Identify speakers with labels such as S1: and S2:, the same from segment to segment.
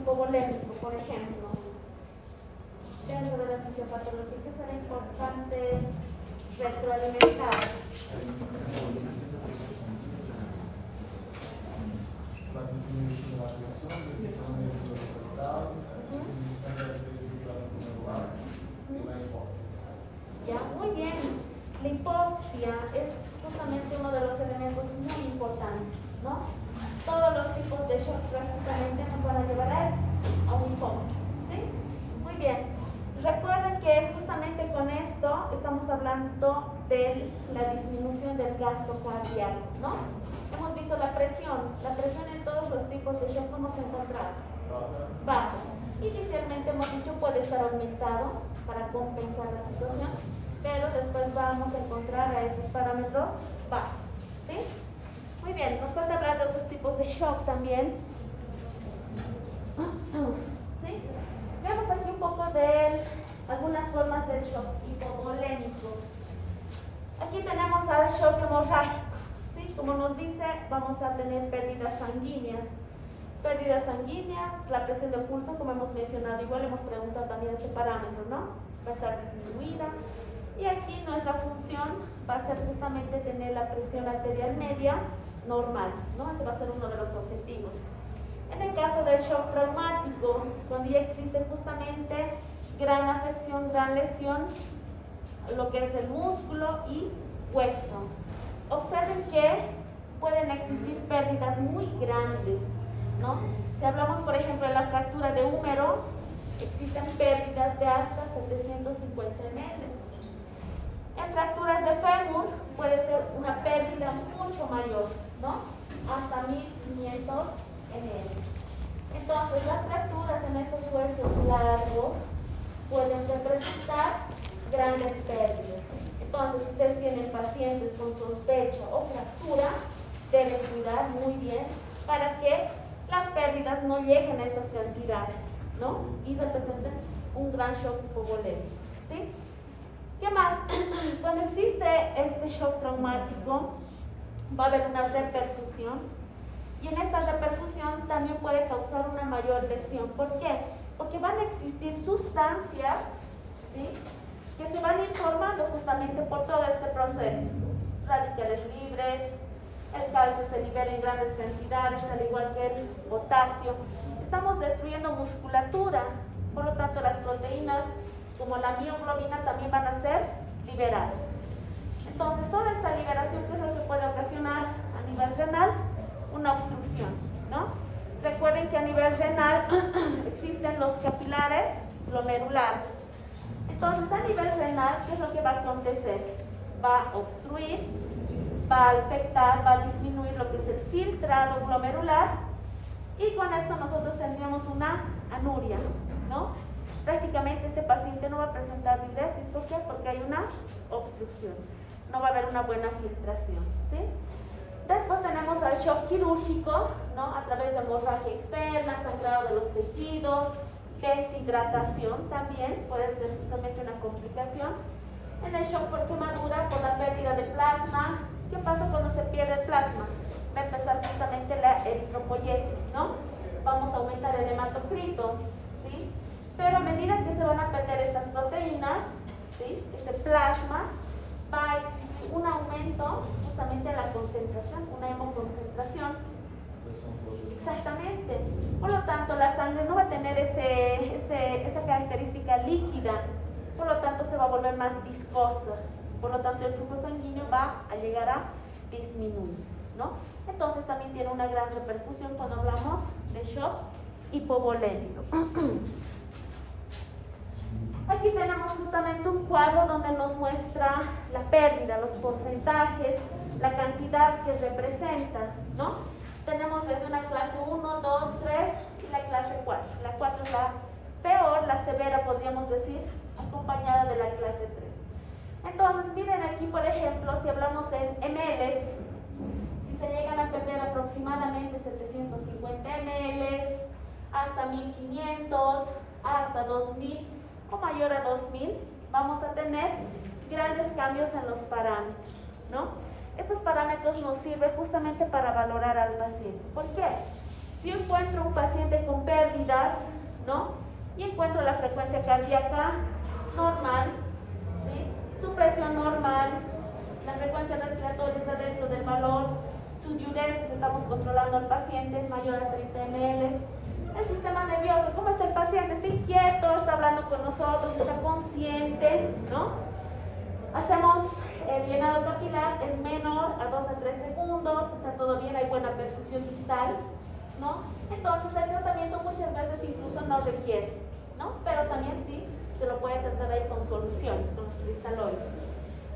S1: hipovolémico, por ejemplo. Dentro de la fisiopatología, que será importante retroalimentar.
S2: La disminución de la presión del sistema nervioso central, disminución de la actividad glomerular y la hipoxia.
S1: Ya, muy bien. La hipoxia es justamente uno de los elementos muy importantes, ¿no? Todos los tipos de shock prácticamente nos van a llevar a eso, a una hipoxia, ¿sí? Muy bien. Recuerden que justamente con esto estamos hablando de la disminución del gasto cardíaco, ¿no? Hemos visto la presión en todos los tipos de shock, ¿cómo se encontraba? Bajo. Inicialmente hemos dicho puede estar aumentado para compensar la situación, pero después vamos a encontrar a esos parámetros bajos, ¿sí? Muy bien, nos falta hablar de otros tipos de shock también. ¿Sí? Veamos aquí un poco de algunas formas del shock hipovolémico. Aquí tenemos al shock hemorrágico, ¿sí? Como nos dice, vamos a tener pérdidas sanguíneas. Pérdidas sanguíneas, la presión de pulso, como hemos mencionado, igual hemos preguntado también ese parámetro, ¿no? Va a estar disminuida. Y aquí nuestra función va a ser justamente tener la presión arterial media normal, ¿no? Ese va a ser uno de los objetivos. En el caso del shock traumático, cuando ya existe justamente gran afección, gran lesión, lo que es el músculo y hueso. Observen que pueden existir pérdidas muy grandes, ¿no? Si hablamos, por ejemplo, de la fractura de húmero, existen pérdidas de hasta 750 ml. En fracturas de fémur puede ser una pérdida mucho mayor, ¿no? Hasta 1500 ml. Entonces, las fracturas en estos huesos largos pueden representar grandes pérdidas. Entonces, si ustedes tienen pacientes con sospecha o fractura, deben cuidar muy bien para que las pérdidas no lleguen a estas cantidades, ¿no? Y representen un gran shock hipovolémico, ¿sí? ¿Qué más? Cuando existe este shock traumático, va a haber una reperfusión, y en esta reperfusión también puede causar una mayor lesión. ¿Por qué? Porque van a existir sustancias, ¿sí?, que se van a ir formando justamente por todo este proceso. Radicales libres, el calcio se libera en grandes cantidades, al igual que el potasio. Estamos destruyendo musculatura, por lo tanto las proteínas como la mioglobina también van a ser liberadas. Entonces, toda esta liberación, ¿qué es lo que puede ocasionar a nivel renal? Una obstrucción, ¿no? Recuerden que a nivel renal existen los capilares glomerulares. Entonces, a nivel renal, ¿qué es lo que va a acontecer? Va a obstruir, va a afectar, va a disminuir lo que es el filtrado glomerular, y con esto nosotros tendríamos una anuria, ¿no? Prácticamente este paciente no va a presentar diuresis. ¿Por qué? Porque hay una obstrucción. No va a haber una buena filtración, ¿sí? Después tenemos al shock quirúrgico, ¿no? A través de hemorragia externa, sangrado de los tejidos, deshidratación también puede ser justamente una complicación. En el shock por quemadura, por la pérdida de plasma. ¿Qué pasa cuando se pierde el plasma? Va a empezar justamente la eritropoiesis, ¿no? Vamos a aumentar el hematocrito, ¿sí? Pero a medida que se van a perder estas proteínas, ¿sí?, este plasma, va a existir un aumento justamente en la concentración, una hemoconcentración. Exactamente. Por lo tanto, la sangre no va a tener esa característica líquida, por lo tanto se va a volver más viscosa, por lo tanto el flujo sanguíneo va a llegar a disminuir, ¿no? Entonces también tiene una gran repercusión cuando hablamos de shock hipovolémico. Aquí tenemos justamente un cuadro donde nos muestra la pérdida, los porcentajes, la cantidad que representa, ¿no? Tenemos desde una clase 1, 2, 3 y la clase 4. La 4 es la peor, la severa podríamos decir, acompañada de la clase 3. Entonces, miren aquí, por ejemplo, si hablamos en ml, si se llegan a perder aproximadamente 750 ml, hasta 1500, hasta 2000 o mayor a 2000, vamos a tener grandes cambios en los parámetros, ¿no? Estos parámetros nos sirven justamente para valorar al paciente. ¿Por qué? Si yo encuentro un paciente con pérdidas, ¿no? Y encuentro la frecuencia cardíaca normal, ¿sí? Su presión normal, la frecuencia respiratoria está dentro del valor, su diuresis, estamos controlando al paciente, es mayor a 30 ml. El sistema nervioso, ¿cómo es el paciente? Está inquieto, está hablando con nosotros, está consciente, ¿no? Hacemos el llenado capilar, es menor a 2 a 3 segundos, está todo bien, hay buena perfusión distal, ¿no? Entonces el tratamiento muchas veces incluso no requiere, ¿no? Pero también sí se lo puede tratar ahí con soluciones, con los cristaloides.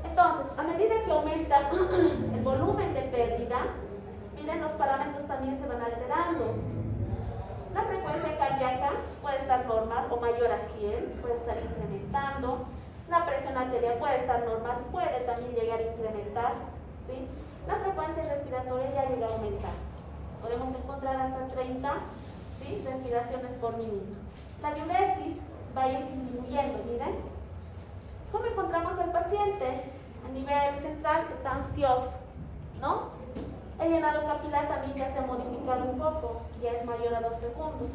S1: Entonces, a medida que aumenta el volumen de pérdida, miren, los parámetros también se van alterando. La frecuencia cardíaca puede estar normal o mayor a 100, puede estar incrementando. La presión arterial puede estar normal, puede también llegar a incrementar, ¿sí? La frecuencia respiratoria ya llega a aumentar. Podemos encontrar hasta 30, ¿sí? Respiraciones por minuto. La diuresis va a ir disminuyendo, miren. ¿Cómo encontramos al paciente? A nivel central está ansioso, ¿no? El llenado capilar también ya se ha modificado un poco, ya es mayor a 2 segundos,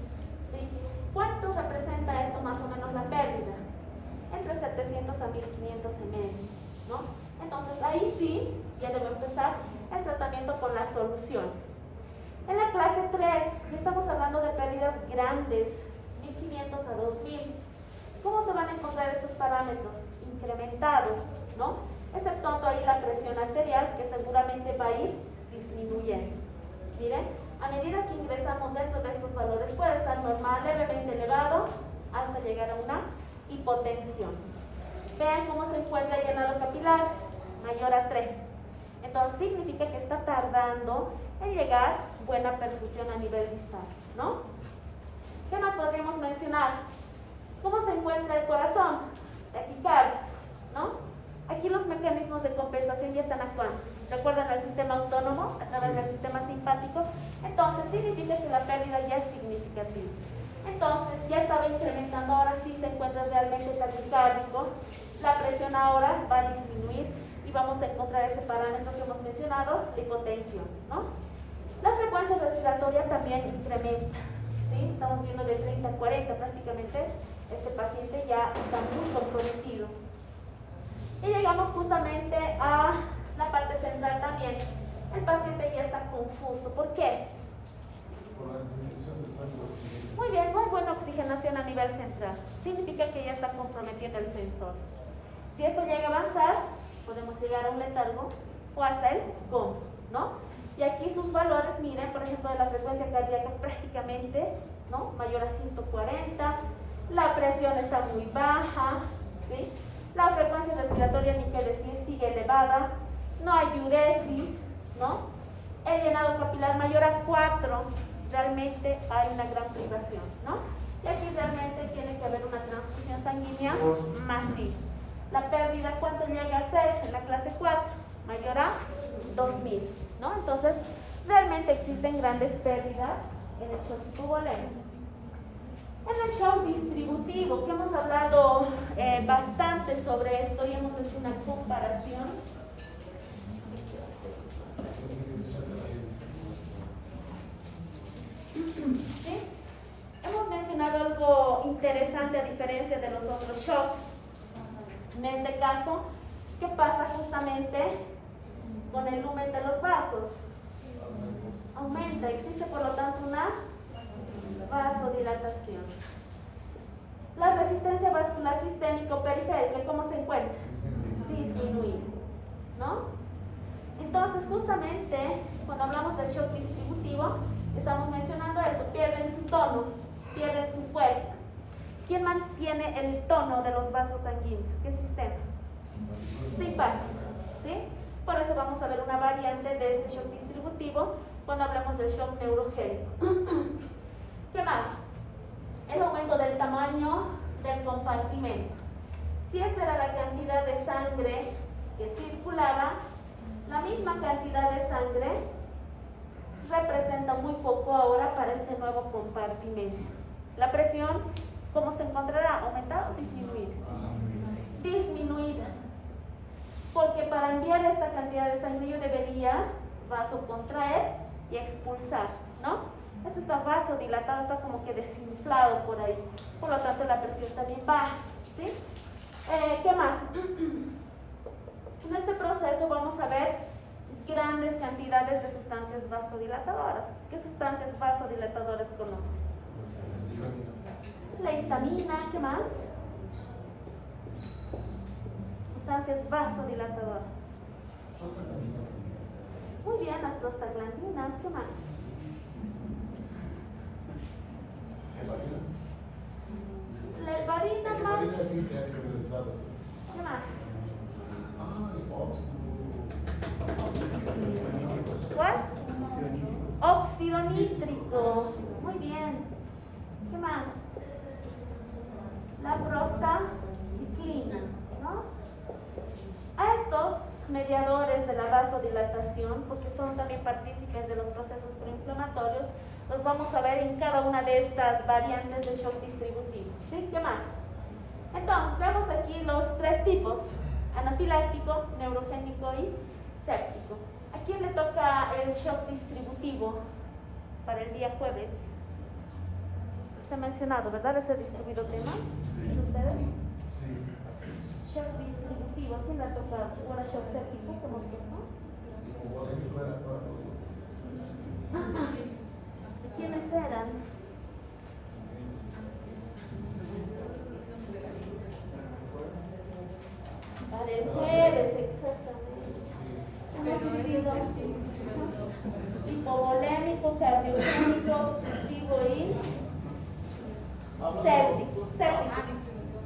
S1: ¿sí? ¿Cuánto representa esto más o menos la pérdida? Entre 700 a 1500 ml, ¿no? Entonces ahí sí, ya debe empezar el tratamiento con las soluciones. En la clase 3, ya estamos hablando de pérdidas grandes, 1500 a 2000. ¿Cómo se van a encontrar estos parámetros? Incrementados, ¿no? Exceptuando ahí la presión arterial, que seguramente va a ir disminuyendo. Miren, a medida que ingresamos dentro de estos valores, puede estar normal, levemente elevado, hasta llegar a una hipotensión. Vean cómo se encuentra el llenado capilar, mayor a 3. Entonces significa que está tardando en llegar buena perfusión a nivel distal, ¿no? ¿Qué más podríamos mencionar? ¿Cómo se encuentra el corazón? Taquicardia, ¿no? Aquí los mecanismos de compensación ya están actuando. ¿Recuerdan el sistema autónomo a través del sistema simpático? Entonces significa que la pérdida ya es significativa. Entonces ya estaba incrementando, ahora sí se encuentra realmente taquicárdico. La presión ahora va a disminuir y vamos a encontrar ese parámetro que hemos mencionado, la hipotensión, ¿no? La frecuencia respiratoria también incrementa, ¿sí? Estamos viendo de 30 a 40 prácticamente. Este paciente ya está muy comprometido. Y llegamos justamente a la parte central también. El paciente ya está confuso. ¿Por qué?
S2: Por la disminución de sangre oxigenada.
S1: Muy bien, no hay buena oxigenación a nivel central. Significa que ya está comprometiendo el sensor. Si esto llega a avanzar, podemos llegar a un letargo o hasta el coma, ¿no? Y aquí sus valores, miren, por ejemplo, de la frecuencia cardíaca prácticamente, ¿no? Mayor a 140. La presión está muy baja, ¿sí? La frecuencia respiratoria, ni que decir, sigue elevada. No hay diuresis, ¿no? El llenado capilar mayor a 4, realmente hay una gran privación, ¿no? Y aquí realmente tiene que haber una transfusión sanguínea masiva. La pérdida, ¿cuánto llega a ser? En la clase 4, mayor a 2000, ¿no? Entonces, realmente existen grandes pérdidas en el shock hipovolémico. En el shock distributivo, que hemos hablado bastante sobre esto y hemos hecho una comparación. ¿Sí? Hemos mencionado algo interesante a diferencia de los otros shocks. En este caso, ¿qué pasa justamente con el lumen de los vasos? Aumenta, existe por lo tanto una vasodilatación. La resistencia vascular sistémico-periférica, ¿cómo se encuentra? Disminuida, ¿no? Entonces, justamente, cuando hablamos del shock distributivo, estamos mencionando esto: pierden su tono, pierden su fuerza. ¿Quién mantiene el tono de los vasos sanguíneos? ¿Qué sistema? Simpático, ¿sí? Por eso vamos a ver una variante de este shock distributivo cuando hablamos del shock neurogénico. ¿Qué más? El aumento del tamaño del compartimento. Si esta era la cantidad de sangre que circulaba, la misma cantidad de sangre representa muy poco ahora para este nuevo compartimento. La presión, ¿cómo se encontrará? ¿Aumentada o disminuida? Disminuida. Porque para enviar esta cantidad de sangre yo debería vasocontraer y expulsar, ¿no? Esto está vasodilatado, está como que desinflado por ahí. Por lo tanto, la presión también baja. ¿Sí? ¿Qué más? En este proceso vamos a ver grandes cantidades de sustancias vasodilatadoras. ¿Qué sustancias vasodilatadoras conocen? La histamina, ¿qué más? Sustancias vasodilatadoras. Muy bien, las prostaglandinas, ¿qué más? La heparina más.
S2: Heparina sintética desesperada.
S1: ¿Qué más? ¿Cuál? Óxido nítrico. Muy bien. ¿Qué más? La prostaciclina, ¿no? A estos mediadores de la vasodilatación, porque son también partícipes de los procesos proinflamatorios, los vamos a ver en cada una de estas variantes de shock distributivo. ¿Sí? ¿Qué más? Entonces, vemos aquí los tres tipos: anafiláctico, neurogénico y séptico. ¿A quién le toca el shock distributivo para el día jueves? Se ha mencionado, ¿verdad? Ese distribuido tema. ¿Sí? ¿Ustedes?
S2: Sí.
S1: Shock distributivo, ¿a quién le toca? ¿Ahora shock séptico? ¿Cómo es que no?
S2: Como polémico era para nosotros.
S1: ¿Quiénes eran? Para el jueves, exactamente. Hemos dividido hipovolémico, cardiogénico, obstructivo y séptico.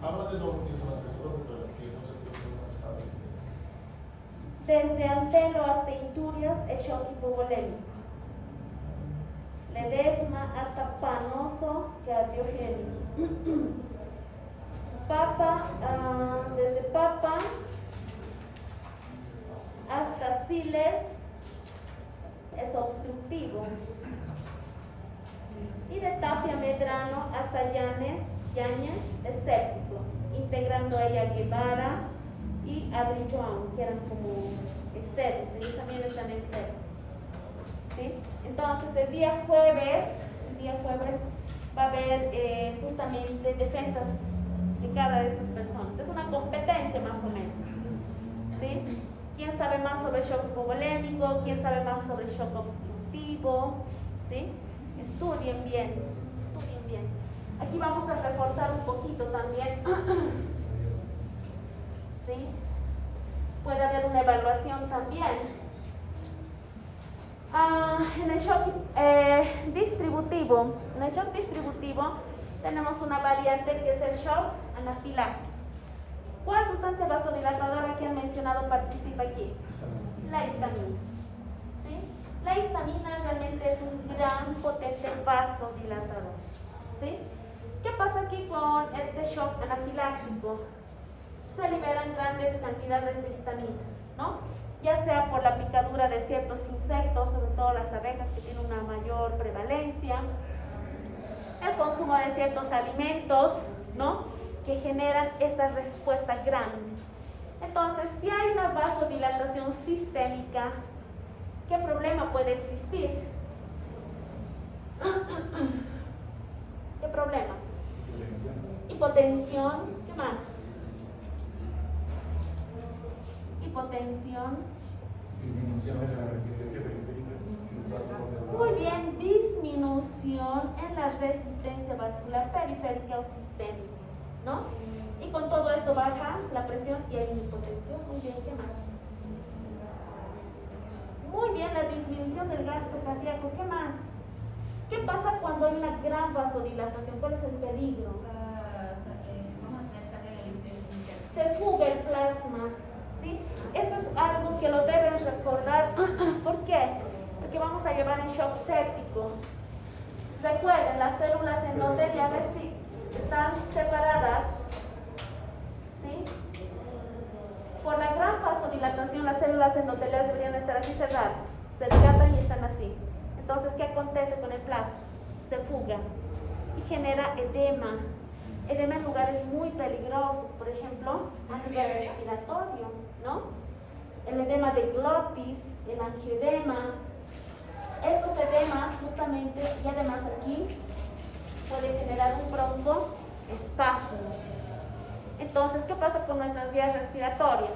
S2: Habla de lo que son las personas, doctora, que muchas personas saben.
S1: Desde Antelo hasta Inturias, el shock hipovolémico. Ledesma hasta Panoso, cardiogénico. Papa, desde Papa hasta Siles es obstructivo. Y de Tapia Medrano hasta Yáñez es séptico, integrando ahí a Guevara y a Brilloán, que eran como externos, ellos también están en séptico. ¿Sí? Entonces el día jueves va a haber justamente defensas de cada de estas personas. Es una competencia más o menos. ¿Sí? ¿Quién sabe más sobre shock hipovolémico? ¿Quién sabe más sobre shock obstructivo? ¿Sí? Estudien bien. Aquí vamos a reforzar un poquito también. ¿Sí? Puede haber una evaluación también. En el shock distributivo tenemos una variante que es el shock anafiláctico. ¿Cuál sustancia vasodilatadora que han mencionado participa aquí? La histamina. ¿Sí? La histamina realmente es un gran potente vasodilatador. ¿Sí? ¿Qué pasa aquí con este shock anafiláctico? Se liberan grandes cantidades de histamina, ¿no? Ya sea por la picadura de ciertos insectos, sobre todo las abejas, que tienen una mayor prevalencia, el consumo de ciertos alimentos, ¿no?, que generan esta respuesta grande. Entonces, si hay una vasodilatación sistémica, ¿qué problema puede existir? ¿Qué problema? Hipotensión. ¿Qué más? Hipotensión.
S3: Disminución de la resistencia periférica.
S1: Muy bien, disminución en la resistencia vascular periférica o sistémica, ¿no? Y con todo esto baja la presión y hay una hipotensión. Muy bien, ¿qué más? Muy bien, la disminución del gasto cardíaco. ¿Qué más? ¿Qué pasa cuando hay una gran vasodilatación? ¿Cuál es el peligro? Se fuga el plasma, ¿sí? Eso es algo que lo deben recordar. ¿Por qué? Porque vamos a llevar en shock séptico. Recuerden, las células endoteliales sí están separadas, ¿sí? Por la gran vasodilatación, las células endoteliales deberían estar así cerradas, se dilatan y están así. Entonces, ¿qué acontece con el plasma? Se fuga y genera edema. Edema en lugares muy peligrosos, por ejemplo, a nivel respiratorio, ¿no? El edema de glotis, el angioedema, estos edemas justamente, y además aquí, puede generar un broncoespasmo. Entonces, ¿qué pasa con nuestras vías respiratorias?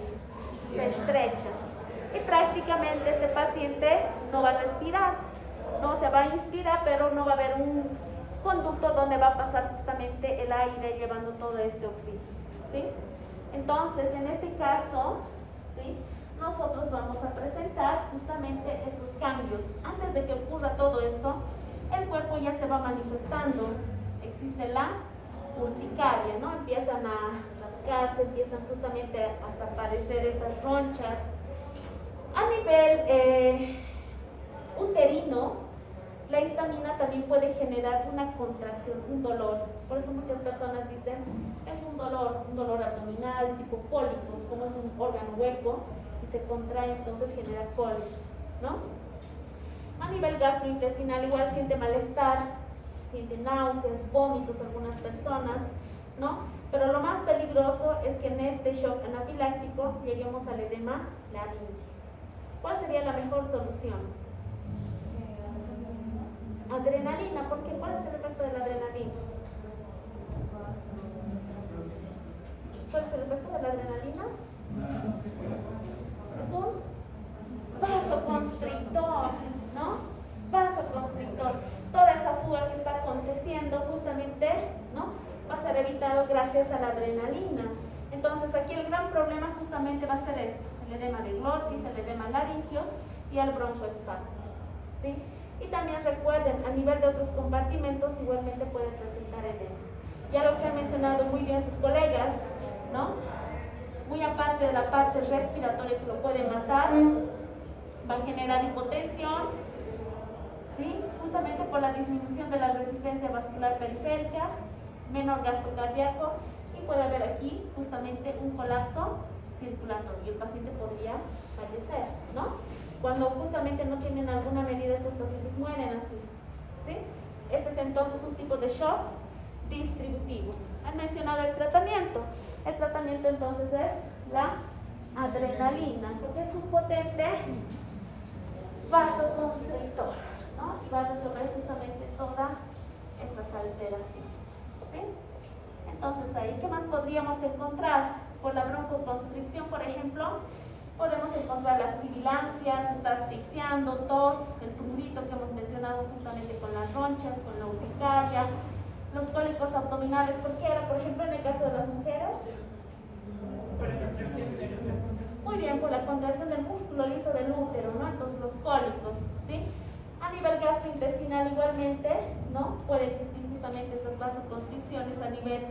S1: Se estrechan. Y prácticamente este paciente no va a respirar. No se va a inspirar, pero no va a haber un conducto donde va a pasar justamente el aire llevando todo este oxígeno, ¿sí? Entonces, en este caso, ¿sí?, nosotros vamos a presentar justamente estos cambios. Antes de que ocurra todo esto, el cuerpo ya se va manifestando. Existe la urticaria, ¿no? Empiezan a rascarse, empiezan justamente a aparecer estas ronchas. A nivel uterino, la histamina también puede generar una contracción, un dolor. Por eso muchas personas dicen, es un dolor abdominal, tipo cólicos, como es un órgano hueco y se contrae, entonces genera cólicos, ¿no? A nivel gastrointestinal igual siente malestar, siente náuseas, vómitos algunas personas, ¿no? Pero lo más peligroso es que en este shock anafiláctico lleguemos al edema laríngeo. ¿Cuál sería la mejor solución? Adrenalina, ¿por qué? ¿Cuál es el efecto de la adrenalina? ¿Cuál es el efecto de la adrenalina? Es un vasoconstrictor, ¿no? Vasoconstrictor. Toda esa fuga que está aconteciendo justamente, ¿no?, va a ser evitado gracias a la adrenalina. Entonces aquí el gran problema justamente va a ser esto: el edema de glotis, el edema laringio y el broncoespasmo, ¿sí? Y también recuerden, a nivel de otros compartimentos igualmente pueden presentar edema. Ya lo que han mencionado muy bien sus colegas, ¿no? Muy aparte de la parte respiratoria que lo puede matar, va a generar hipotensión, ¿sí?, justamente por la disminución de la resistencia vascular periférica, menor gasto cardíaco, y puede haber aquí justamente un colapso circulatorio y el paciente podría fallecer, ¿no? Cuando justamente no tienen alguna medida, estos pacientes mueren así, ¿sí? Este es entonces un tipo de shock distributivo. Han mencionado el tratamiento. El tratamiento entonces es la adrenalina, porque es un potente vasoconstrictor, ¿no? Y va a resolver justamente todas estas alteraciones, ¿sí? Entonces ahí, ¿qué más podríamos encontrar? Por la broncoconstricción, por ejemplo, podemos encontrar las sibilancias, está asfixiando, tos, el prurito que hemos mencionado juntamente con las ronchas, con la urticaria, los cólicos abdominales. ¿Por qué era, por ejemplo, en el caso de las mujeres? Muy bien, por la contracción del músculo liso del útero, ¿no? Entonces los cólicos, ¿sí? A nivel gastrointestinal igualmente, ¿no?, puede existir justamente esas vasoconstricciones a nivel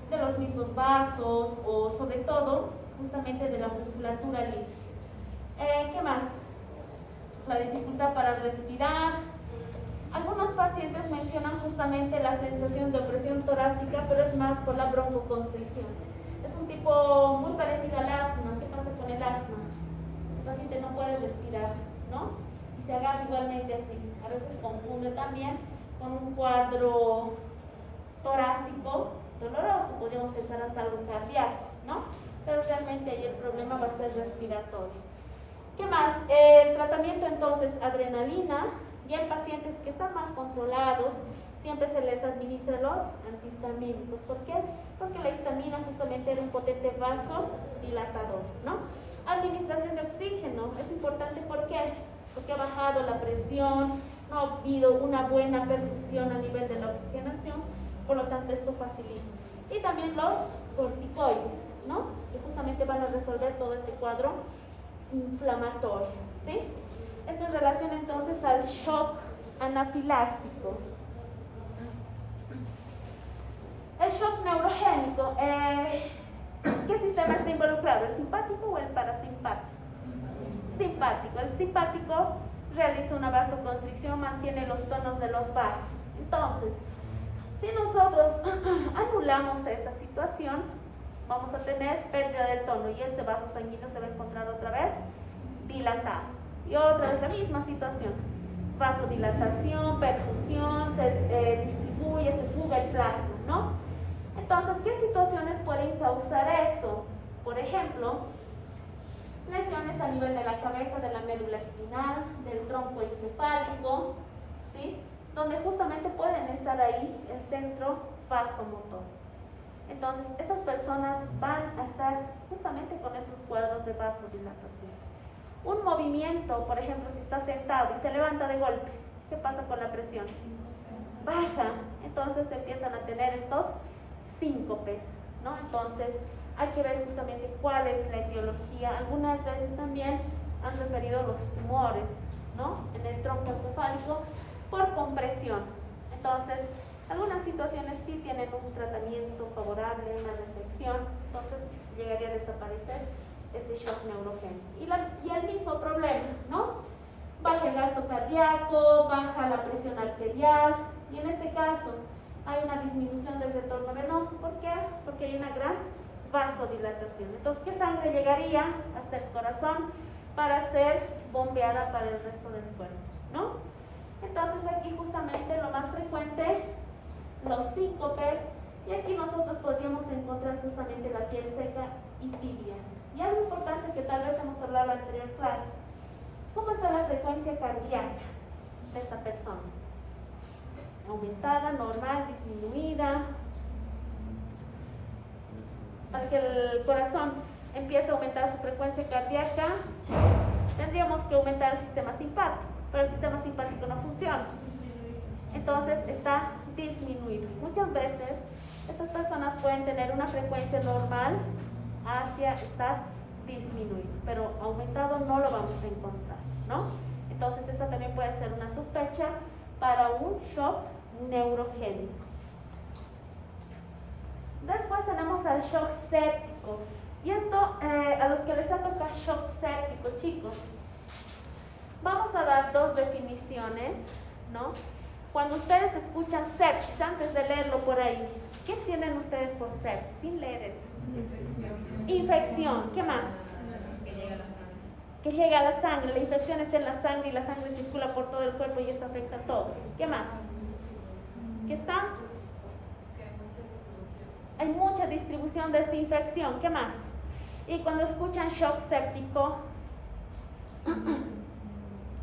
S1: de los mismos vasos o sobre todo justamente de la musculatura lisa. ¿Qué más? La dificultad para respirar. Algunos pacientes mencionan justamente la sensación de opresión torácica, pero es más por la broncoconstricción. Es un tipo muy parecido al asma. ¿Qué pasa con el asma? El paciente no puede respirar, ¿no? Y se agarra igualmente así. A veces confunde también con un cuadro torácico doloroso, podríamos pensar hasta algo cardíaco, ¿no? Pero realmente ahí el problema va a ser respiratorio. ¿Qué más? El tratamiento entonces, adrenalina, y en pacientes que están más controlados, siempre se les administra los antihistamínicos. ¿Por qué? Porque la histamina justamente era un potente vasodilatador, ¿no? Administración de oxígeno, es importante, ¿por qué? Porque ha bajado la presión, no ha habido una buena perfusión a nivel de la oxigenación, por lo tanto esto facilita. Y también los corticoides, ¿no?, que justamente van a resolver todo este cuadro inflamatorio, ¿sí? Esto en relación entonces al shock anafiláctico. El shock neurogénico, ¿qué sistema está involucrado? ¿El simpático o el parasimpático? Simpático. El simpático realiza una vasoconstricción, mantiene los tonos de los vasos. Entonces, si nosotros anulamos esa situación, vamos a tener pérdida del tono y este vaso sanguíneo se va a encontrar otra vez dilatado. Y otra vez la misma situación, vasodilatación, perfusión, se distribuye, se fuga el plasma, ¿no? Entonces, ¿qué situaciones pueden causar eso? Por ejemplo, lesiones a nivel de la cabeza, de la médula espinal, del tronco encefálico, ¿sí? Donde justamente pueden estar ahí el centro vasomotor. Entonces, estas personas van a estar justamente con estos cuadros de vasodilatación. Un movimiento, por ejemplo, si está sentado y se levanta de golpe, ¿qué pasa con la presión? Baja, entonces empiezan a tener estos síncopes, ¿no? Entonces, hay que ver justamente cuál es la etiología. Algunas veces también han referido los tumores, ¿no? En el tronco encefálico por compresión. Entonces, algunas situaciones sí tienen un tratamiento favorable, una resección, entonces llegaría a desaparecer este shock neurogénico. Y el mismo problema, ¿no? Baja el gasto cardíaco, baja la presión arterial, y en este caso hay una disminución del retorno venoso. ¿Por qué? Porque hay una gran vasodilatación. Entonces, ¿qué sangre llegaría hasta el corazón para ser bombeada para el resto del cuerpo, ¿no? Entonces, aquí justamente lo más frecuente, los síncopes, y aquí nosotros podríamos encontrar justamente la piel seca y tibia. Y algo importante que tal vez hemos hablado en la anterior clase, ¿cómo está la frecuencia cardíaca de esta persona? Aumentada, normal, disminuida. Para que el corazón empiece a aumentar su frecuencia cardíaca, tendríamos que aumentar el sistema simpático, pero el sistema simpático no funciona. Entonces está disminuido. Muchas veces estas personas pueden tener una frecuencia normal hacia estar disminuido, pero aumentado no lo vamos a encontrar, ¿no? Entonces esa también puede ser una sospecha para un shock neurogénico. Después tenemos al shock séptico. Y esto, a los que les ha tocado shock séptico, chicos, vamos a dar dos definiciones, ¿no? Cuando ustedes escuchan sepsis, antes de leerlo por ahí, ¿qué tienen ustedes por sepsis? Sin leer eso. Infección. ¿Qué más? Que llega a la sangre. La infección está en la sangre y la sangre circula por todo el cuerpo y esto afecta a todo. ¿Qué más? ¿Qué está? Hay mucha distribución de esta infección. ¿Qué más? Y cuando escuchan shock séptico,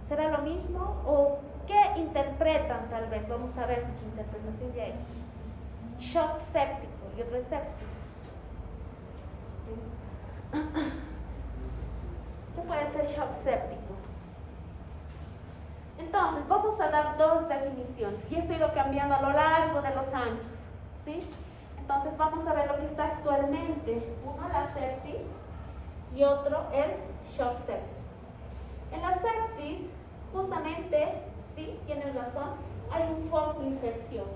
S1: ¿será lo mismo? ¿O qué interpretan tal vez? Vamos a ver si su interpretación llega. Shock séptico y otro es sepsis. ¿Qué puede ser shock séptico? Entonces, vamos a dar dos definiciones. Y esto ha ido cambiando a lo largo de los años, ¿sí? Entonces, vamos a ver lo que está actualmente. Uno, la sepsis, y otro, el shock séptico. En la sepsis, justamente, sí, tienen razón, hay un foco infeccioso.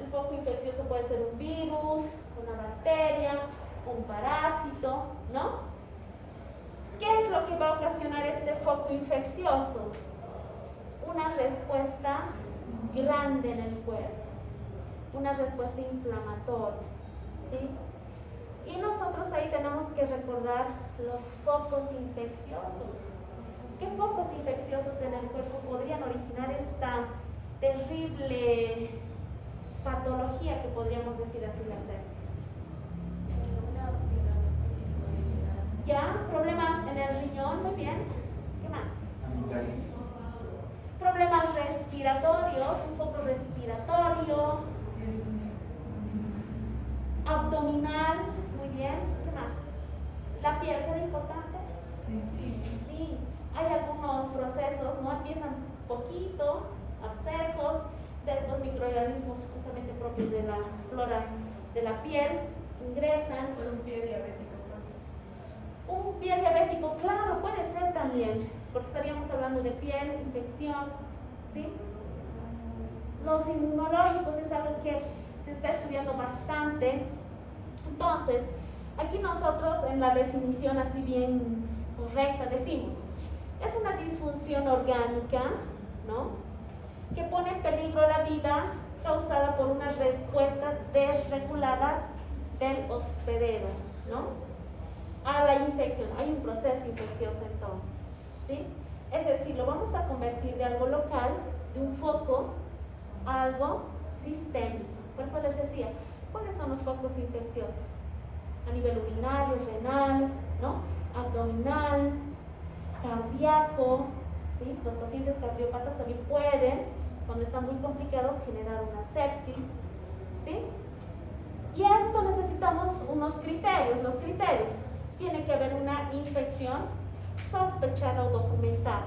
S1: El foco infeccioso puede ser un virus, una bacteria, un parásito, ¿no? ¿Qué es lo que va a ocasionar este foco infeccioso? Una respuesta grande en el cuerpo, una respuesta inflamatoria, ¿sí? Y nosotros ahí tenemos que recordar los focos infecciosos. ¿Qué focos infecciosos en el cuerpo podrían originar esta terrible patología que podríamos decir así, la sepsis? Ya, problemas en el riñón, muy bien. ¿Qué más? Problemas respiratorios, un foco respiratorio, abdominal, muy bien. ¿Qué más? ¿La piel será importante? Sí. Hay algunos procesos, ¿no? Empiezan poquito, abscesos, después microorganismos justamente propios de la flora de la piel, ingresan.
S4: Por un pie diabético.
S1: Un pie diabético, claro, puede ser también, porque estaríamos hablando de piel, infección, ¿sí? Los inmunológicos es algo que se está estudiando bastante. Entonces, aquí nosotros en la definición así bien correcta decimos, es una disfunción orgánica, ¿no? Que pone en peligro la vida causada por una respuesta desregulada del hospedero, ¿no? A la infección. Hay un proceso infeccioso entonces, ¿sí? Es decir, lo vamos a convertir de algo local, de un foco, a algo sistémico. Por eso les decía, ¿cuáles son los focos infecciosos? A nivel urinario, renal, ¿no? abdominal, cardíaco, ¿sí? Los pacientes cardiópatas también pueden, cuando están muy complicados, generar una sepsis, ¿sí? Y a esto necesitamos unos criterios. Los criterios: tiene que haber una infección sospechada o documentada.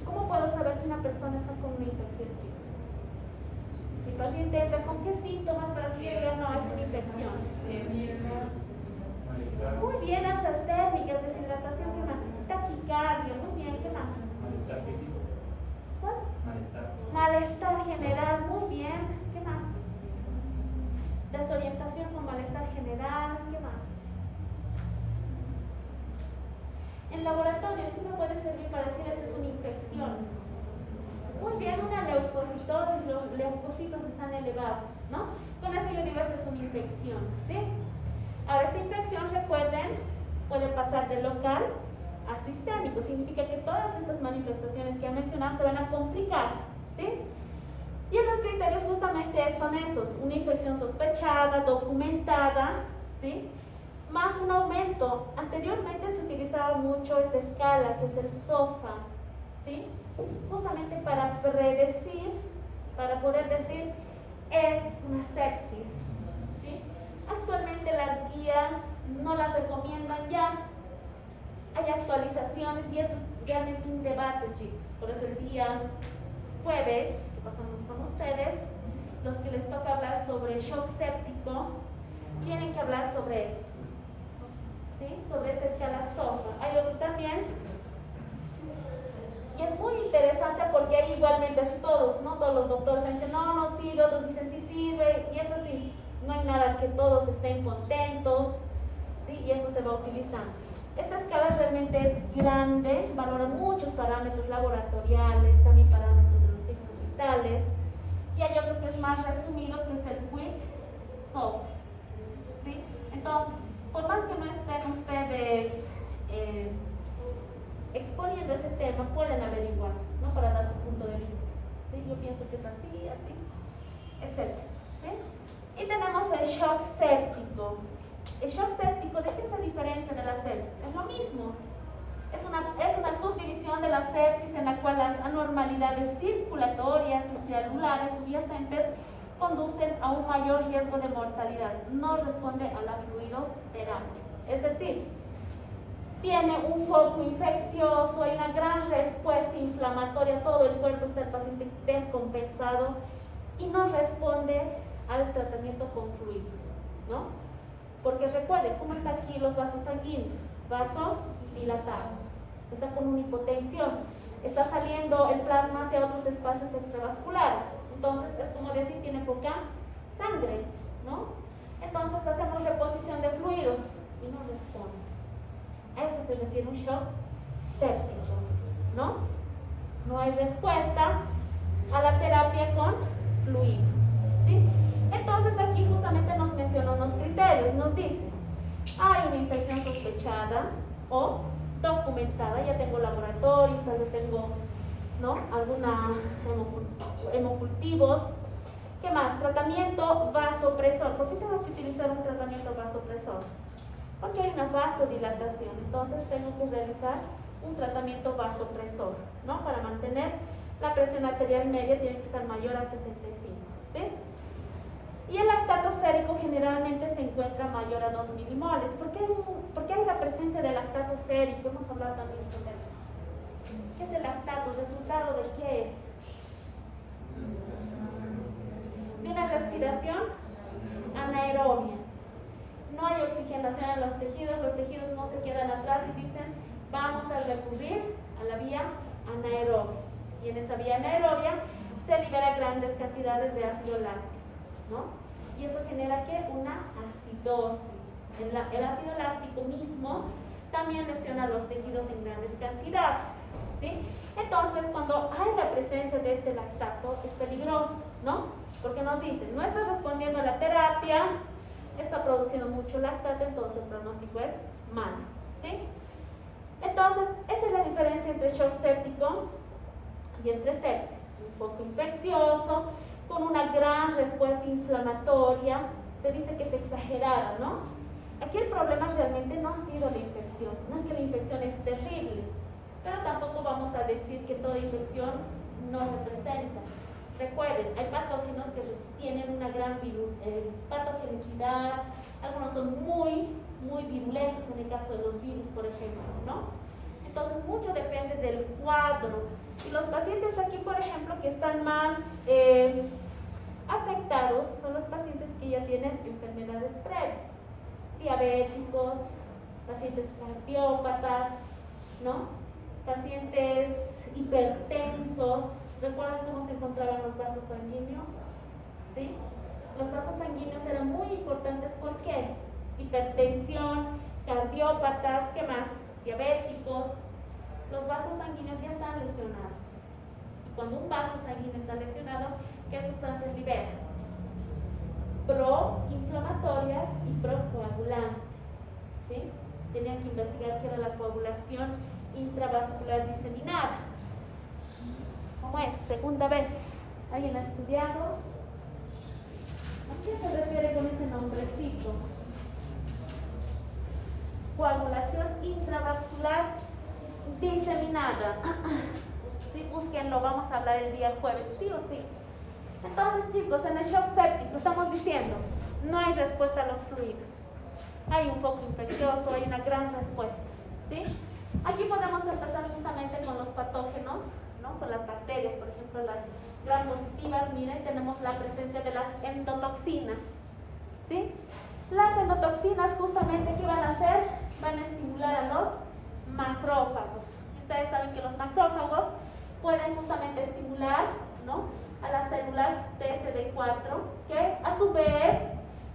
S1: ¿Cómo puedo saber que una persona está con una infección, chicos? Mi paciente entra con qué síntomas para que yo diga, no, es una infección. Muy bien, alzas térmicas, deshidratación, ¿qué más? Taquicardia, muy bien, ¿qué más?
S3: Malestar físico.
S1: ¿Cuál?
S3: Malestar.
S1: Malestar general, muy bien, ¿qué más? Desorientación con malestar general, ¿qué más? En laboratorios, ¿qué me puede servir para decir esta es una infección? Muy bien, una leucocitosis, los leucocitos están elevados, ¿no? Con eso yo digo esta es una infección, ¿sí? Ahora, esta infección, recuerden, puede pasar de local a sistémico. Significa que todas estas manifestaciones que he mencionado se van a complicar, ¿sí? Y en los criterios justamente son esos: una infección sospechada, documentada, ¿sí? Más un aumento. Anteriormente se utilizaba mucho esta escala, que es el SOFA, ¿sí? Justamente para predecir, para poder decir, es una sepsis, ¿sí? Actualmente las guías no las recomiendan ya. Hay actualizaciones y esto es realmente un debate, chicos. Por eso el día jueves, que pasamos con ustedes, los que les toca hablar sobre shock séptico, tienen que hablar sobre esto, ¿sí? Sobre esta escala SOFA. Hay otro también, y es muy interesante porque hay igualmente así todos, ¿no? Todos los doctores dicen, no, no sirve, otros dicen, sí sirve, y es así. No hay nada que todos estén contentos, ¿sí? Y esto se va utilizando. Esta escala realmente es grande, valora muchos parámetros laboratoriales, también parámetros de los signos vitales, y hay otro que es más resumido, que es el Quick SOFA, ¿sí? Entonces, por más que no estén ustedes exponiendo ese tema, pueden averiguar, ¿no? Para dar su punto de vista, ¿sí? Yo pienso que es así, así, etc., ¿sí? Y tenemos el shock séptico. El shock séptico, ¿de qué se diferencia de la sepsis? Es lo mismo. Es una subdivisión de la sepsis en la cual las anormalidades circulatorias y celulares subyacentes conducen a un mayor riesgo de mortalidad. No responde a la fluidoterapia. Es decir, tiene un foco infeccioso, hay una gran respuesta inflamatoria, todo el cuerpo está el paciente descompensado y no responde al tratamiento con fluidos, ¿no? Porque recuerden, ¿cómo están aquí los vasos sanguíneos? Vasodilatados. Está con una hipotensión. Está saliendo el plasma hacia otros espacios extravasculares. Entonces, es como decir, tiene poca sangre, ¿no? Entonces, hacemos reposición de fluidos y no responde. A eso se refiere un shock séptico, ¿no? No hay respuesta a la terapia con fluidos, ¿sí? Entonces aquí justamente nos menciona unos criterios, nos dice, hay una infección sospechada o documentada, ya tengo laboratorios, tal vez tengo, ¿no? Alguna hemocultivos. ¿Qué más? Tratamiento vasopresor. ¿Por qué tengo que utilizar un tratamiento vasopresor? Porque hay una vasodilatación, entonces tengo que realizar un tratamiento vasopresor, ¿no? Para mantener la presión arterial media tiene que estar mayor a 65, ¿sí? Y el lactato sérico generalmente se encuentra mayor a 2 milimoles. ¿Por qué hay la presencia de lactato sérico? Hemos hablado también sobre eso. ¿Qué es el lactato? ¿Resultado de qué es? De una respiración anaerobia. No hay oxigenación en los tejidos no se quedan atrás y dicen, vamos a recurrir a la vía anaerobia. Y en esa vía anaerobia se libera grandes cantidades de ácido láctico, ¿no? Y eso genera ¿qué? Una acidosis. El ácido láctico mismo también lesiona los tejidos en grandes cantidades, ¿sí? Entonces, cuando hay la presencia de este lactato, es peligroso, ¿no? Porque nos dicen, no está respondiendo a la terapia, está produciendo mucho lactato, entonces el pronóstico es malo, ¿sí? Entonces, esa es la diferencia entre shock séptico y entre sepsis. Un foco infeccioso, con una gran respuesta inflamatoria, se dice que es exagerada, ¿no? Aquí el problema realmente no ha sido la infección, no es que la infección es terrible, pero tampoco vamos a decir que toda infección no representa. Recuerden, hay patógenos que tienen una gran patogenicidad, algunos son muy virulentos en el caso de los virus, por ejemplo, ¿no? Entonces, mucho depende del cuadro. Y los pacientes aquí, por ejemplo, que están más afectados son los pacientes que ya tienen enfermedades previas, diabéticos, pacientes cardiópatas, ¿no? Pacientes hipertensos. ¿Recuerdan cómo se encontraban los vasos sanguíneos? ¿Sí? Los vasos sanguíneos eran muy importantes. ¿Por qué? Hipertensión, cardiópatas, ¿qué más? Diabéticos. Los vasos sanguíneos ya están lesionados. Y cuando un vaso sanguíneo está lesionado, ¿qué sustancias libera? Proinflamatorias y procoagulantes. ¿Sí? Tenían que investigar qué era la coagulación intravascular diseminada. ¿Cómo es? Segunda vez. ¿Alguien ha estudiado? ¿A qué se refiere con ese nombrecito? Coagulación intravascular diseminada. Sí, búsquenlo, vamos a hablar el día jueves, sí o sí. Entonces, chicos, en el shock séptico estamos diciendo, no hay respuesta a los fluidos. Hay un foco infeccioso, hay una gran respuesta, ¿sí? Aquí podemos empezar justamente con los patógenos, ¿no? Con las bacterias, por ejemplo, las gram positivas. Miren, tenemos la presencia de las endotoxinas, ¿sí? Las endotoxinas justamente, ¿qué van a hacer? Van a estimular a los macrófagos. Y ustedes saben que los macrófagos pueden justamente estimular, ¿no?, a las células TSD4, que a su vez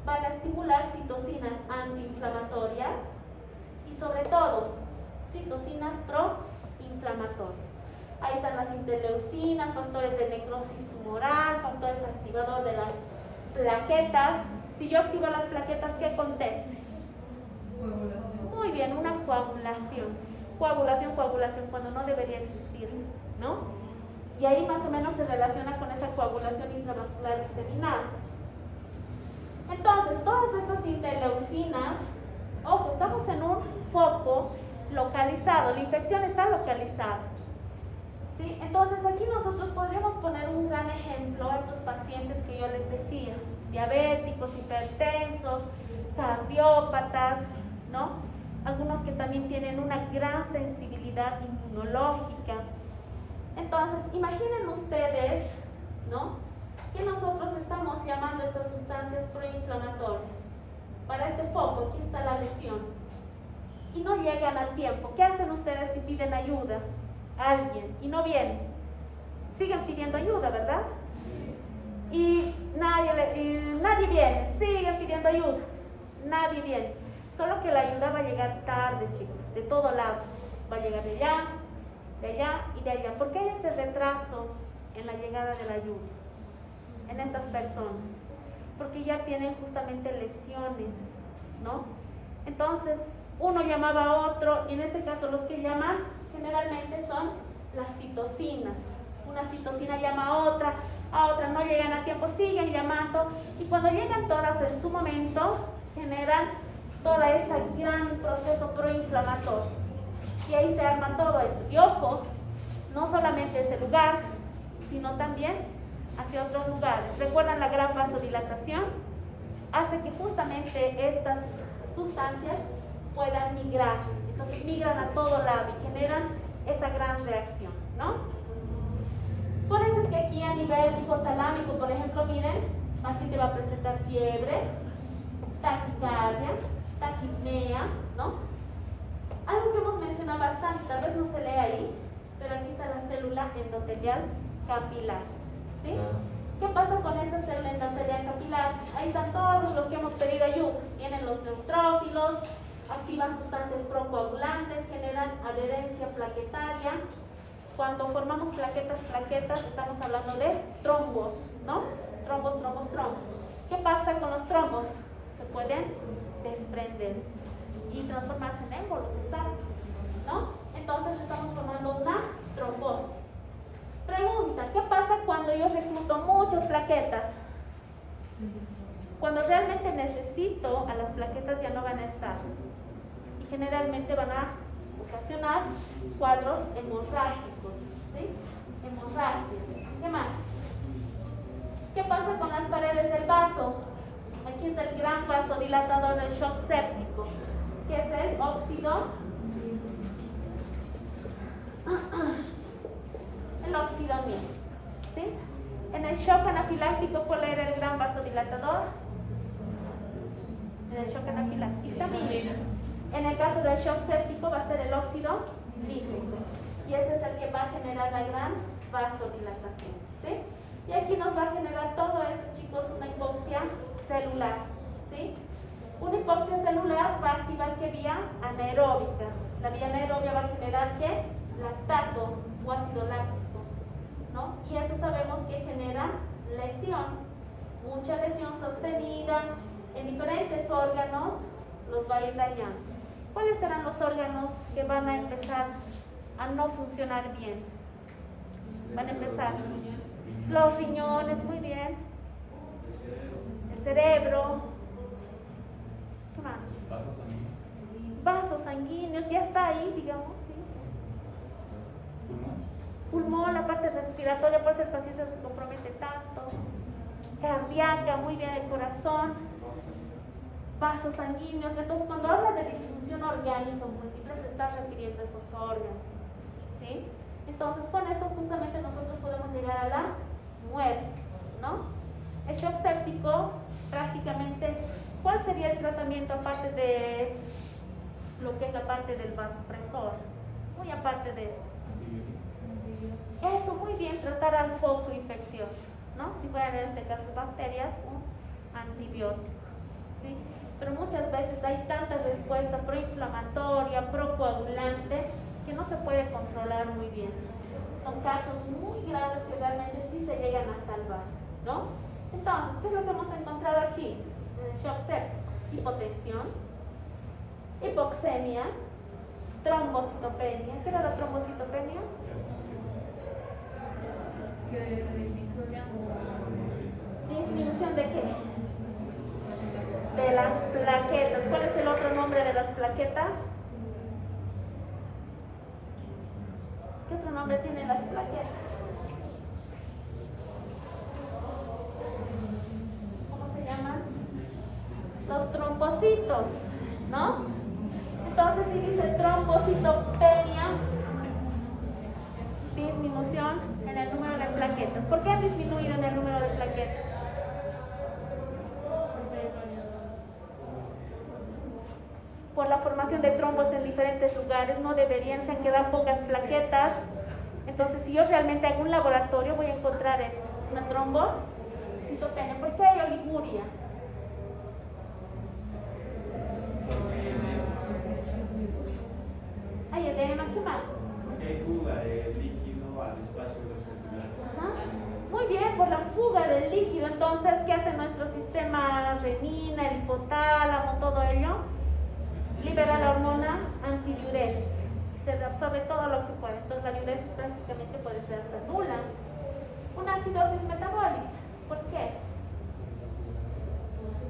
S1: van a estimular citocinas antiinflamatorias y sobre todo citocinas proinflamatorias. Ahí están las interleucinas, factores de necrosis tumoral, factores activador de las plaquetas. Si yo activo las plaquetas, ¿qué acontece? Muy bien, una coagulación. Coagulación cuando no debería existir, ¿no? Y ahí más o menos se relaciona con esa coagulación intravascular diseminada. Entonces, todas estas interleucinas, ojo, estamos en un foco localizado, la infección está localizada, ¿sí? Entonces, aquí nosotros podríamos poner un gran ejemplo a estos pacientes que yo les decía, diabéticos, hipertensos, cardiópatas, ¿no? Algunos que también tienen una gran sensibilidad inmunológica. Entonces, imaginen ustedes, ¿no?, que nosotros estamos llamando a estas sustancias proinflamatorias para este foco. Aquí está la lesión y no llegan a tiempo. ¿Qué hacen ustedes si piden ayuda a alguien y no vienen? Siguen pidiendo ayuda, ¿verdad? Y nadie viene, siguen pidiendo ayuda, nadie viene. Solo que la ayuda va a llegar tarde, chicos, de todo lado. Va a llegar de allá y de allá. ¿Por qué hay ese retraso en la llegada de la ayuda en estas personas? Porque ya tienen justamente lesiones, ¿no? Entonces, uno llamaba a otro, y en este caso los que llaman generalmente son las citocinas. Una citocina llama a otra, no llegan a tiempo, siguen llamando, y cuando llegan todas en su momento, generan toda esa gran proceso proinflamatorio. Y ahí se arma todo eso. Y ojo, no solamente ese lugar, sino también hacia otros lugares. ¿Recuerdan la gran vasodilatación? Hace que justamente estas sustancias puedan migrar. Entonces migran a todo lado y generan esa gran reacción, ¿no? Por eso es que aquí a nivel hipotalámico, por ejemplo, miren, el paciente va a presentar fiebre, taquicardia, taquipnea, ¿no? Algo que hemos mencionado bastante, tal vez no se lee ahí, pero aquí está la célula endotelial capilar, ¿sí? ¿Qué pasa con esta célula endotelial capilar? Ahí están todos los que hemos pedido ayuda. Vienen los neutrófilos, activan sustancias procoagulantes, generan adherencia plaquetaria. Cuando formamos plaquetas, estamos hablando de trombos, ¿no? Trombos. ¿Qué pasa con los trombos? Se pueden desprender y transformarse en émbolos, ¿no? Entonces estamos formando una trombosis. Pregunta, ¿qué pasa cuando yo recluto muchas plaquetas? Cuando realmente necesito, a las plaquetas ya no van a estar. Y generalmente van a ocasionar cuadros hemorrágicos, ¿sí? Hemorragia. ¿Qué más? ¿Qué pasa con las paredes del vaso? Aquí está el gran vasodilatador del shock séptico, que es el óxido. El óxido mismo, ¿sí? En el shock anafiláctico, ¿cuál era el gran vasodilatador? En el shock anafiláctico también. En el caso del shock séptico va a ser el óxido nítrico. Y este es el que va a generar la gran vasodilatación, ¿sí? Y aquí nos va a generar todo esto, chicos, una hipoxia celular, ¿sí? Una hipoxia celular va a activar ¿qué vía? Anaeróbica. La vía anaerobia va a generar ¿qué? Lactato o ácido láctico, ¿no? Y eso sabemos que genera lesión, mucha lesión sostenida en diferentes órganos, los va a ir dañando. ¿Cuáles serán los órganos que van a empezar a no funcionar bien? Van a empezar los riñones, muy bien, el cerebro, ¿qué más? Vasos sanguíneos, ya está ahí, digamos, ¿sí? Pulmón, la parte respiratoria, por eso el paciente se compromete tanto. Cardíaca, muy bien, el corazón. Vasos sanguíneos. Entonces, cuando habla de disfunción orgánica múltiple, se está refiriendo a esos órganos, ¿sí? Entonces, con eso justamente nosotros podemos llegar a la muerte, ¿no? El shock séptico, prácticamente, ¿cuál sería el tratamiento aparte de lo que es la parte del vasopresor? Muy aparte de eso. Eso, muy bien, tratar al foco infeccioso, ¿no? Si fueran en este caso bacterias, un antibiótico, ¿sí? Pero muchas veces hay tanta respuesta proinflamatoria, procoagulante, que no se puede controlar muy bien. Son casos muy graves que realmente sí se llegan a salvar, ¿no? Entonces, ¿qué es lo que hemos encontrado aquí? En el shock séptico: hipotensión, hipoxemia, trombocitopenia. ¿Qué era la trombocitopenia? ¿Disminución de qué? De las plaquetas. ¿Cuál es el otro nombre de las plaquetas? ¿Qué otro nombre tienen las plaquetas? ¿Cómo se llaman? Los trombocitos, ¿no? Entonces, si dice trombocitopenia, disminución en el número de plaquetas. ¿Por qué han disminuido en el número de plaquetas? Por la formación de trombos en diferentes lugares, no deberían, se han quedado pocas plaquetas. Entonces, si yo realmente hago un laboratorio, voy a encontrar eso, una trombocitopenia. ¿Por qué hay oliguria? Hay edema, ¿qué más?
S4: Porque hay fuga de líquido al espacio circular.
S1: Muy bien, por la fuga del líquido. Entonces, ¿qué hace nuestro sistema renina, el hipotálamo, todo ello? Libera la hormona antidiurética. Se absorbe todo lo que puede. Entonces, la diuresis prácticamente puede ser hasta nula. Una acidosis metabólica. ¿Por qué?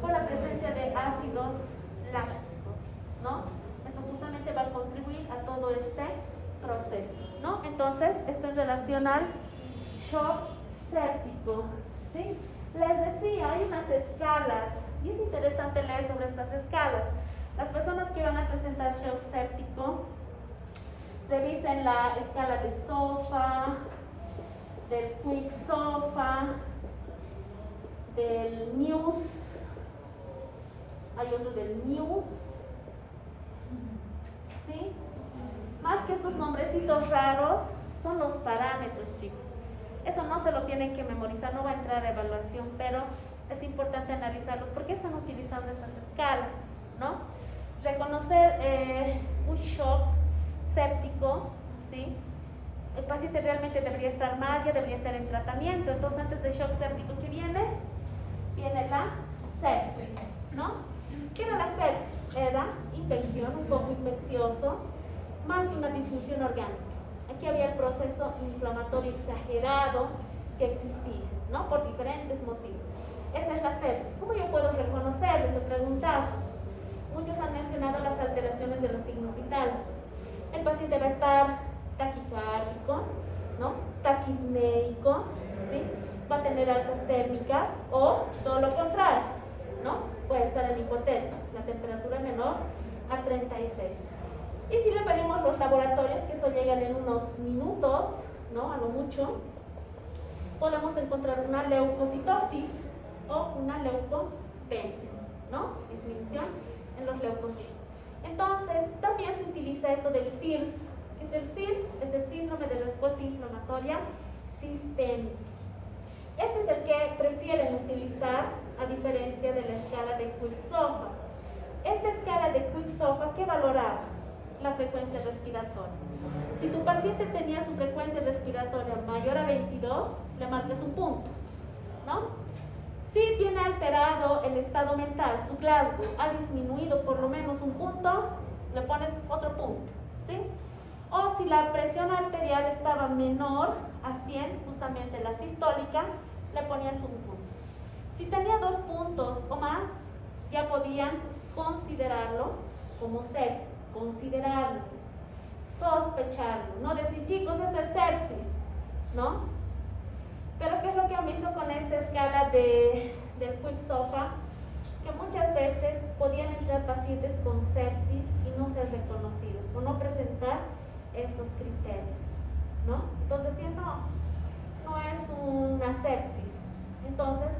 S1: Por la presencia de ácidos lácticos, ¿no? Esto justamente va a contribuir a todo este proceso, ¿no? Entonces, esto en relación al shock séptico, ¿sí? Les decía, hay unas escalas y es interesante leer sobre estas escalas. Las personas que van a presentar shock séptico, revisen la escala de SOFA, del Quick SOFA, del Muse, hay otro del Muse, ¿sí? Más que estos nombrecitos raros, son los parámetros, chicos. Eso no se lo tienen que memorizar, no va a entrar a evaluación, pero es importante analizarlos. ¿Por qué están utilizando estas escalas? ¿No? Reconocer un shock séptico, ¿sí? El paciente realmente debería estar mal, ya debería estar en tratamiento. Entonces, antes del shock séptico, ¿qué viene? Viene la sepsis, ¿no? ¿Qué era la sepsis? Era infección, un poco infeccioso, más una disfunción orgánica. Aquí había el proceso inflamatorio exagerado, que existía, ¿no? Por diferentes motivos. Esta es la sepsis. ¿Cómo yo puedo reconocer? Les he preguntado. Muchos han mencionado las alteraciones de los signos vitales. El paciente va a estar taquicárdico, ¿no? Taquipneico, ¿sí? Va a tener alzas térmicas o todo lo contrario, ¿no? Puede estar en hipotermia, la temperatura menor a 36. Y si le pedimos los laboratorios, que esto llegan en unos minutos, ¿no? A lo mucho, podemos encontrar una leucocitosis o una leucopenia, ¿no? Disminución en los leucocitos. Entonces, también se utiliza esto del SIRS. ¿Qué es el SIRS? Es el síndrome de respuesta inflamatoria sistémica. Este es el que prefieren utilizar a diferencia de la escala de Quick-Soffa. Esta escala de Quick-Soffa, ¿qué valoraba? La frecuencia respiratoria. Si tu paciente tenía su frecuencia respiratoria mayor a 22, le marcas un punto, ¿no? Si tiene alterado el estado mental, su Glasgow ha disminuido por lo menos un punto, le pones otro punto, ¿sí? O si la presión arterial estaba menor a 100, justamente la sistólica, le ponías un punto. Si tenía 2 puntos o más, ya podían considerarlo como sepsis, considerarlo, sospecharlo, no decir, chicos, esto es sepsis, ¿no? Pero ¿qué es lo que han visto con esta escala del Quick-Soffa? Que muchas veces podían entrar pacientes con sepsis y no ser reconocidos o no presentar estos criterios, ¿no? Entonces, si no es una sepsis, entonces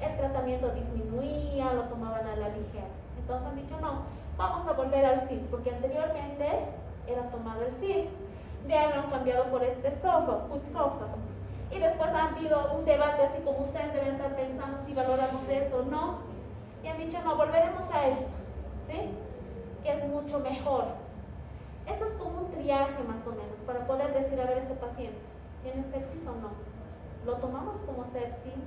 S1: el tratamiento disminuía, lo tomaban a la ligera. Entonces han dicho, no, vamos a volver al SIRS, porque anteriormente era tomado el SIRS. De ahí lo han cambiado por este Quick-Soffa. Y después ha habido un debate, así como ustedes deben estar pensando si valoramos esto o no. Y han dicho, no, volveremos a esto, ¿sí? Que es mucho mejor. Esto es como un triaje más o menos, para poder decir, a ver, este paciente, ¿tiene sepsis o no? Lo tomamos como sepsis,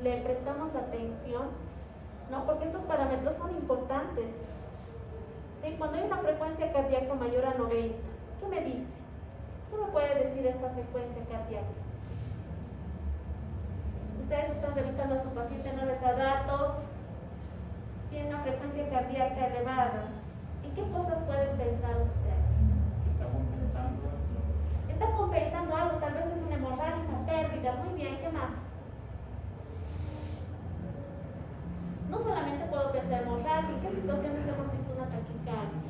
S1: le prestamos atención, ¿no? Porque estos parámetros son importantes. ¿Sí? Cuando hay una frecuencia cardíaca mayor a 90, ¿qué me dice? ¿Qué me puede decir esta frecuencia cardíaca? Ustedes están revisando a su paciente, no les da datos, tiene una frecuencia cardíaca elevada. ¿Y qué cosas pueden pensar ustedes?
S3: Está compensando.
S1: Está compensando algo, tal vez es una hemorragia, una pérdida. Muy bien, ¿qué más? No solamente puedo pensar hemorragia, ¿en qué situaciones hemos visto una taquicardia?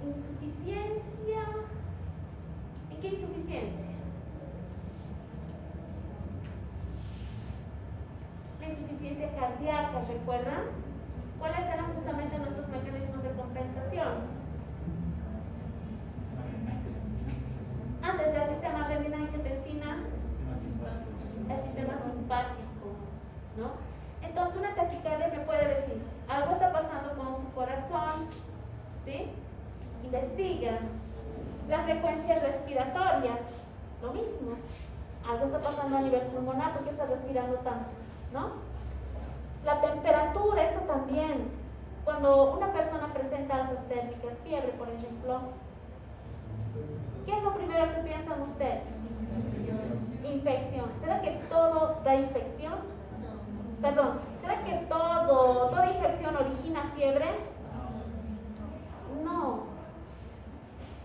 S1: Insuficiencia. ¿En qué insuficiencia? La insuficiencia cardíaca, ¿recuerdan? ¿Cuáles eran justamente nuestros mecanismos de compensación? Antes del sistema renina-angiotensina, el sistema simpático, ¿no? Entonces una taquicardia me puede decir, algo está pasando con su corazón, ¿sí? Investiga. La frecuencia respiratoria, lo mismo. Algo está pasando a nivel pulmonar, porque está respirando tanto, ¿no? La temperatura, esto también. Cuando una persona presenta alzas térmicas, fiebre, por ejemplo, ¿qué es lo primero que piensan ustedes? Infección. ¿Será que todo da infección? Perdón, ¿será que toda infección origina fiebre? No.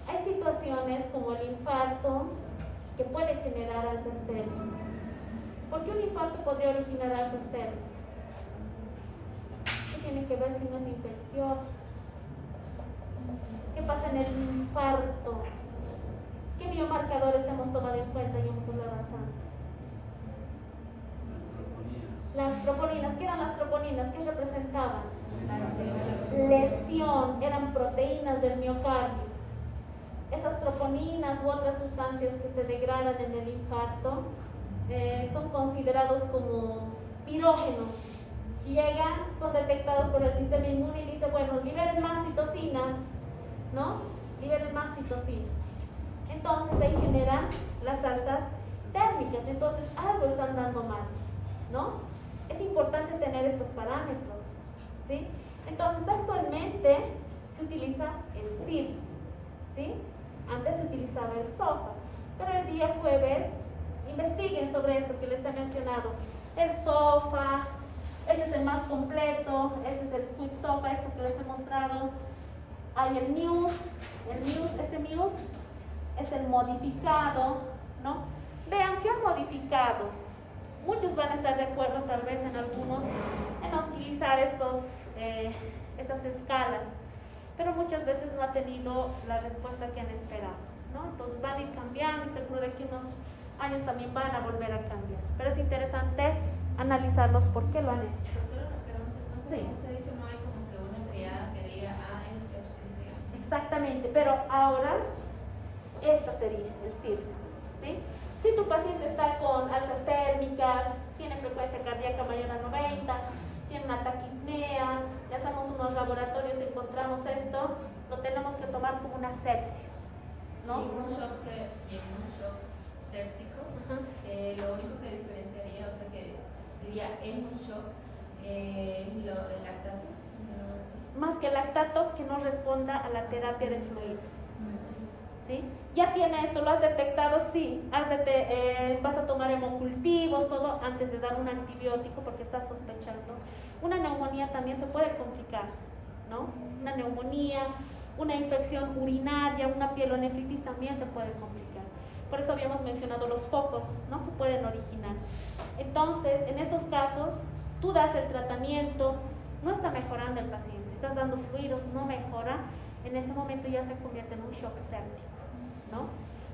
S1: Hay situaciones como el infarto que puede generar alzas térmicas. ¿Por qué un infarto podría originar alzas térmicas? ¿Qué tiene que ver si no es infeccioso? ¿Qué pasa en el infarto? ¿Qué biomarcadores hemos tomado en cuenta y hemos hablado bastante? Las troponinas. ¿Qué eran las troponinas? ¿Qué representaban? Lesión. Eran proteínas del miocardio. Esas troponinas u otras sustancias que se degradan en el infarto son considerados como pirógenos. Llegan, son detectados por el sistema inmune y dice, bueno, liberen más citocinas, ¿no? Liberen más citocinas. Entonces ahí generan las alzas térmicas. Entonces algo están dando mal, ¿no? Es importante tener estos parámetros, ¿sí? Entonces actualmente se utiliza el SIRS, ¿sí? Antes se utilizaba el SOFA, pero el día jueves investiguen sobre esto que les he mencionado. El SOFA, este es el más completo, este es el Quick SOFA, este que les he mostrado. Hay el Muse, este Muse es el modificado, ¿no? Vean que han modificado. Muchos van a estar de acuerdo, tal vez en algunos, en utilizar estas escalas, pero muchas veces no ha tenido la respuesta que han esperado, ¿no? Entonces van a ir cambiando y seguro de que unos años también van a volver a cambiar. Pero es interesante analizarlos por qué lo han hecho.
S5: Doctora, una pregunta. Entonces,
S1: Sí.
S5: como usted dice, no hay como que una triada que diga excepción, digamos.
S1: Exactamente, pero ahora esta sería el CIRS, ¿sí? Si tu paciente está con alzas térmicas, tiene frecuencia cardíaca mayor a 90, tiene una taquipnea, le hacemos unos laboratorios y encontramos esto, lo tenemos que tomar como una sepsis, ¿no?
S5: Y en un shock séptico,
S1: Ajá.
S5: lo único que diferenciaría, o sea, que diría es un shock, el lactato.
S1: Más que el lactato, que no responda a la terapia de fluidos, ¿sí? Ya tiene esto, lo has detectado, sí, vas a tomar hemocultivos, todo antes de dar un antibiótico porque estás sospechando. Una neumonía también se puede complicar, ¿no? Una neumonía, una infección urinaria, una pielonefritis también se puede complicar. Por eso habíamos mencionado los focos, ¿no? Que pueden originar. Entonces, en esos casos, tú das el tratamiento, no está mejorando el paciente, estás dando fluidos, no mejora, en ese momento ya se convierte en un shock séptico, ¿no?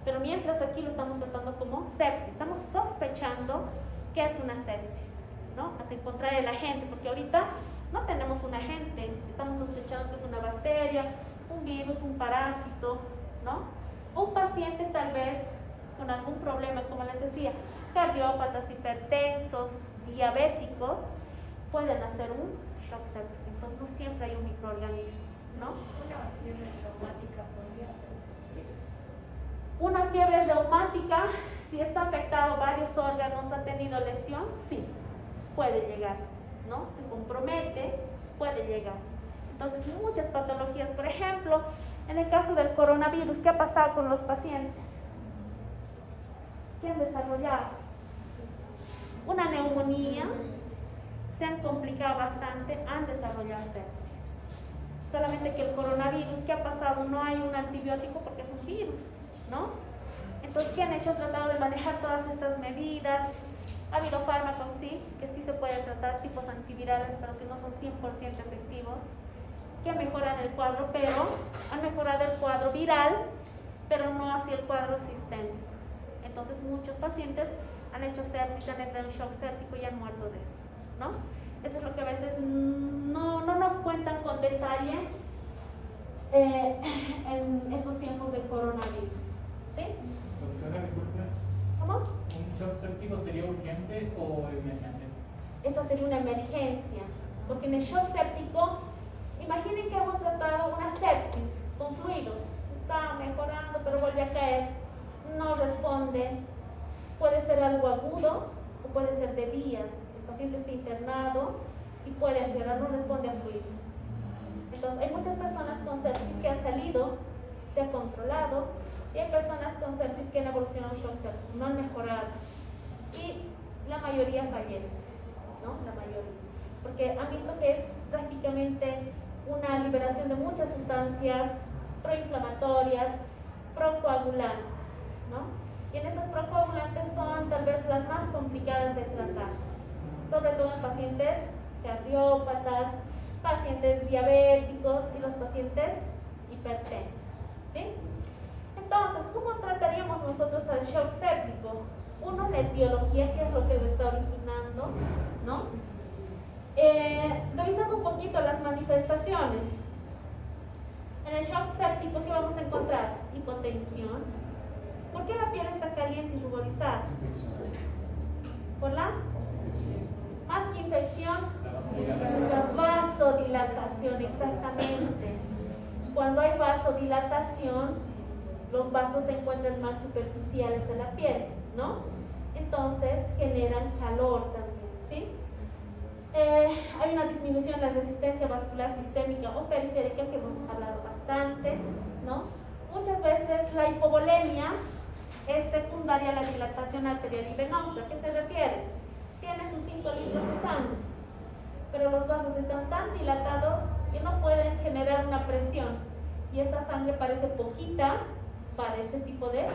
S1: Pero mientras aquí lo estamos tratando como sepsis, estamos sospechando que es una sepsis, ¿no? Hasta encontrar el agente, porque ahorita no tenemos un agente, estamos sospechando que es una bacteria, un virus, un parásito, ¿no? Un paciente tal vez con algún problema, como les decía, cardiópatas, hipertensos, diabéticos, pueden hacer un shock séptico. Entonces no siempre hay un microorganismo, ¿no?
S5: Una fiebre traumática podría hacerse.
S1: Una fiebre reumática, si está afectado varios órganos, ha tenido lesión, sí, puede llegar, ¿no? Se compromete, puede llegar. Entonces, muchas patologías, por ejemplo, en el caso del coronavirus, ¿qué ha pasado con los pacientes? ¿Qué han desarrollado? Una neumonía, se han complicado bastante, han desarrollado sepsis. Solamente que el coronavirus, ¿qué ha pasado? No hay un antibiótico porque es un virus, ¿no? Entonces, ¿qué han hecho? Han tratado de manejar todas estas medidas. Ha habido fármacos, sí, que sí se pueden tratar, tipos antivirales, pero que no son 100% efectivos, que mejoran el cuadro, pero han mejorado el cuadro viral, pero no así el cuadro sistémico. Entonces, muchos pacientes han hecho sepsis, han entrado en shock séptico y han muerto de eso, ¿no? Eso es lo que a veces no nos cuentan con detalle en estos tiempos de coronavirus, ¿sí?
S3: Doctora, disculpe,
S1: ¿Cómo?
S3: ¿un shock séptico sería urgente o emergente?
S1: Esta sería una emergencia, porque en el shock séptico, imaginen que hemos tratado una sepsis con fluidos, está mejorando pero vuelve a caer, no responde, puede ser algo agudo o puede ser de días, el paciente está internado y puede empeorar, no responde a fluidos. Entonces hay muchas personas con sepsis que han salido, se han controlado, y hay personas con sepsis que han evolucionado un shock séptico, no han mejorado y la mayoría fallece, ¿no? La mayoría, porque han visto que es prácticamente una liberación de muchas sustancias proinflamatorias, procoagulantes, ¿no? Y en esas procoagulantes son tal vez las más complicadas de tratar, sobre todo en pacientes cardiópatas, pacientes diabéticos y los pacientes hipertensos, ¿sí? Entonces, ¿cómo trataríamos nosotros al shock séptico? Uno, la etiología, que es lo que lo está originando, ¿no? Revisando un poquito las manifestaciones. En el shock séptico, ¿qué vamos a encontrar? Hipotensión. ¿Por qué la piel está caliente y ruborizada?
S2: Infección.
S1: ¿Por la?
S2: Infección.
S1: Más que infección,
S3: La
S1: la vasodilatación, exactamente. Cuando hay vasodilatación, los vasos se encuentran más superficiales de la piel, ¿no? Entonces generan calor también, ¿sí? Hay una disminución en la resistencia vascular sistémica o periférica, que hemos hablado bastante, ¿no? Muchas veces veces la hipovolemia es secundaria a la dilatación arterial y venosa. ¿A qué se refiere? Tiene sus 5 litros de sangre, pero los vasos están tan dilatados que no pueden generar una presión y esta sangre parece poquita para este tipo de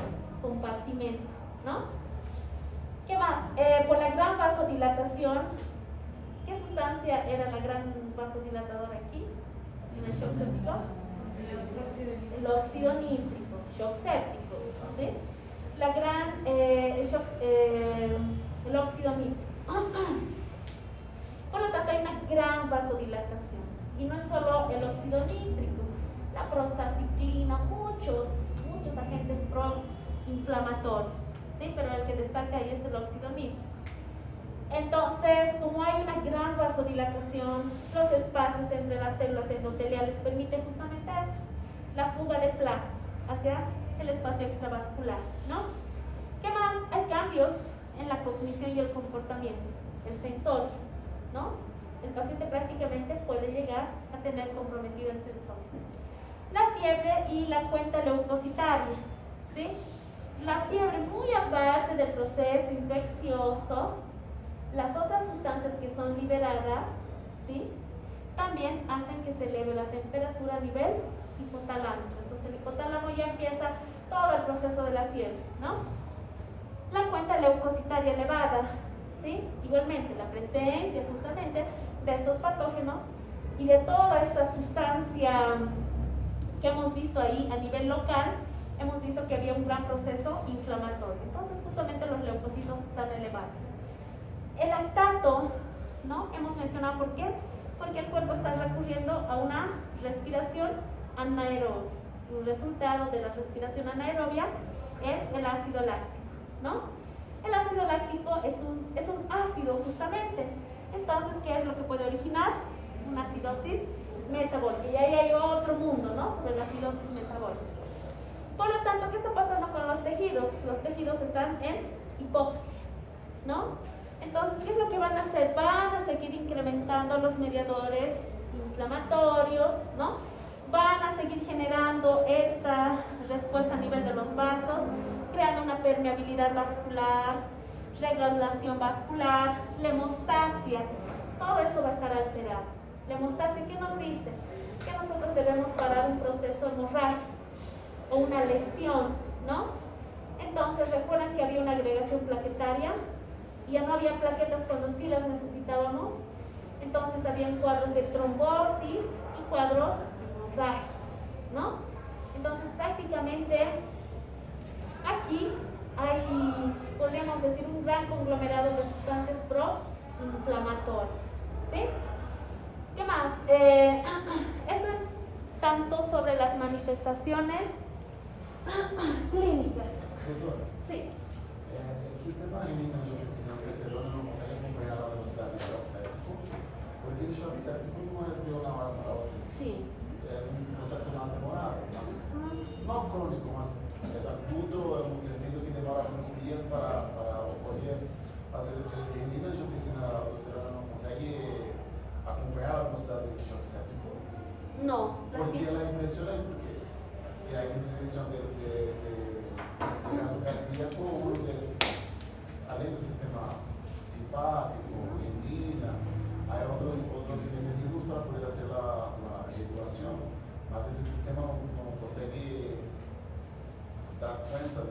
S1: compartimento, ¿no? ¿Qué más? Por la gran vasodilatación, ¿qué sustancia era la gran vasodilatadora aquí? En el shock séptico. El óxido nítrico, shock séptico, ¿sí? El óxido nítrico. Por lo tanto, hay una gran vasodilatación. Y no es solo el óxido nítrico, la prostaciclina, muchos agentes proinflamatorios, ¿sí? Pero el que destaca ahí es el óxido nítrico. Entonces, como hay una gran vasodilatación, los espacios entre las células endoteliales permiten justamente eso, la fuga de plasma hacia el espacio extravascular, ¿no? ¿Qué más? Hay cambios en la cognición y el comportamiento, el sensor, ¿no? El paciente prácticamente puede llegar a tener comprometido el sensor. La fiebre y la cuenta leucocitaria, ¿sí? La fiebre, muy aparte del proceso infeccioso, las otras sustancias que son liberadas, ¿sí? También hacen que se eleve la temperatura a nivel hipotalámico. Entonces el hipotálamo ya empieza todo el proceso de la fiebre, ¿no? La cuenta leucocitaria elevada, ¿sí? Igualmente la presencia justamente de estos patógenos y de toda esta sustancia que hemos visto ahí a nivel local, hemos visto que había un gran proceso inflamatorio. Entonces justamente los leucocitos están elevados. El lactato, ¿no? Hemos mencionado por qué. Porque el cuerpo está recurriendo a una respiración anaerobia. Un resultado de la respiración anaerobia es el ácido láctico, ¿no? El ácido láctico es un ácido justamente. Entonces, ¿qué es lo que puede originar? Una acidosis metabólica. Y ahí hay otro mundo, ¿no? Sobre la acidosis metabólica. Por lo tanto, ¿qué está pasando con los tejidos? Los tejidos están en hipoxia, ¿no? Entonces, ¿qué es lo que van a hacer? Van a seguir incrementando los mediadores inflamatorios, ¿no? Van a seguir generando esta respuesta a nivel de los vasos, creando una permeabilidad vascular, regulación vascular, la hemostasia. Todo esto va a estar alterado. La hemostasia, ¿qué nos dice? Que nosotros debemos parar un proceso hemorrágico o una lesión, ¿no? Entonces, recuerdan que había una agregación plaquetaria. Ya no había plaquetas cuando sí las necesitábamos, entonces habían cuadros de trombosis y cuadros hemorrágicos, ¿no? Entonces prácticamente aquí hay, podríamos decir, un gran conglomerado de sustancias proinflamatorias, ¿sí? ¿Qué más? Esto es tanto sobre las manifestaciones clínicas.
S2: Doutor,
S1: Sí.
S2: el sistema renina-angiotensina-aldosterona não consegue acompanhar a velocidade do choque séptico, porque o choque séptico não é de uma hora para outra.
S1: Sí.
S2: É um processo mais demorado, mas não crônico, mas é agudo no sentido que demora alguns dias para ocorrer. Mas a renina-angiotensina-aldosterona não consegue acompanhar a velocidade do choque séptico.
S1: No.
S2: Porque ela impressiona, porque se há diminuição de gasto cardíaco, além do sistema simpático, endina, há outros mecanismos para poder fazer a regulação, mas esse sistema não consegue dar conta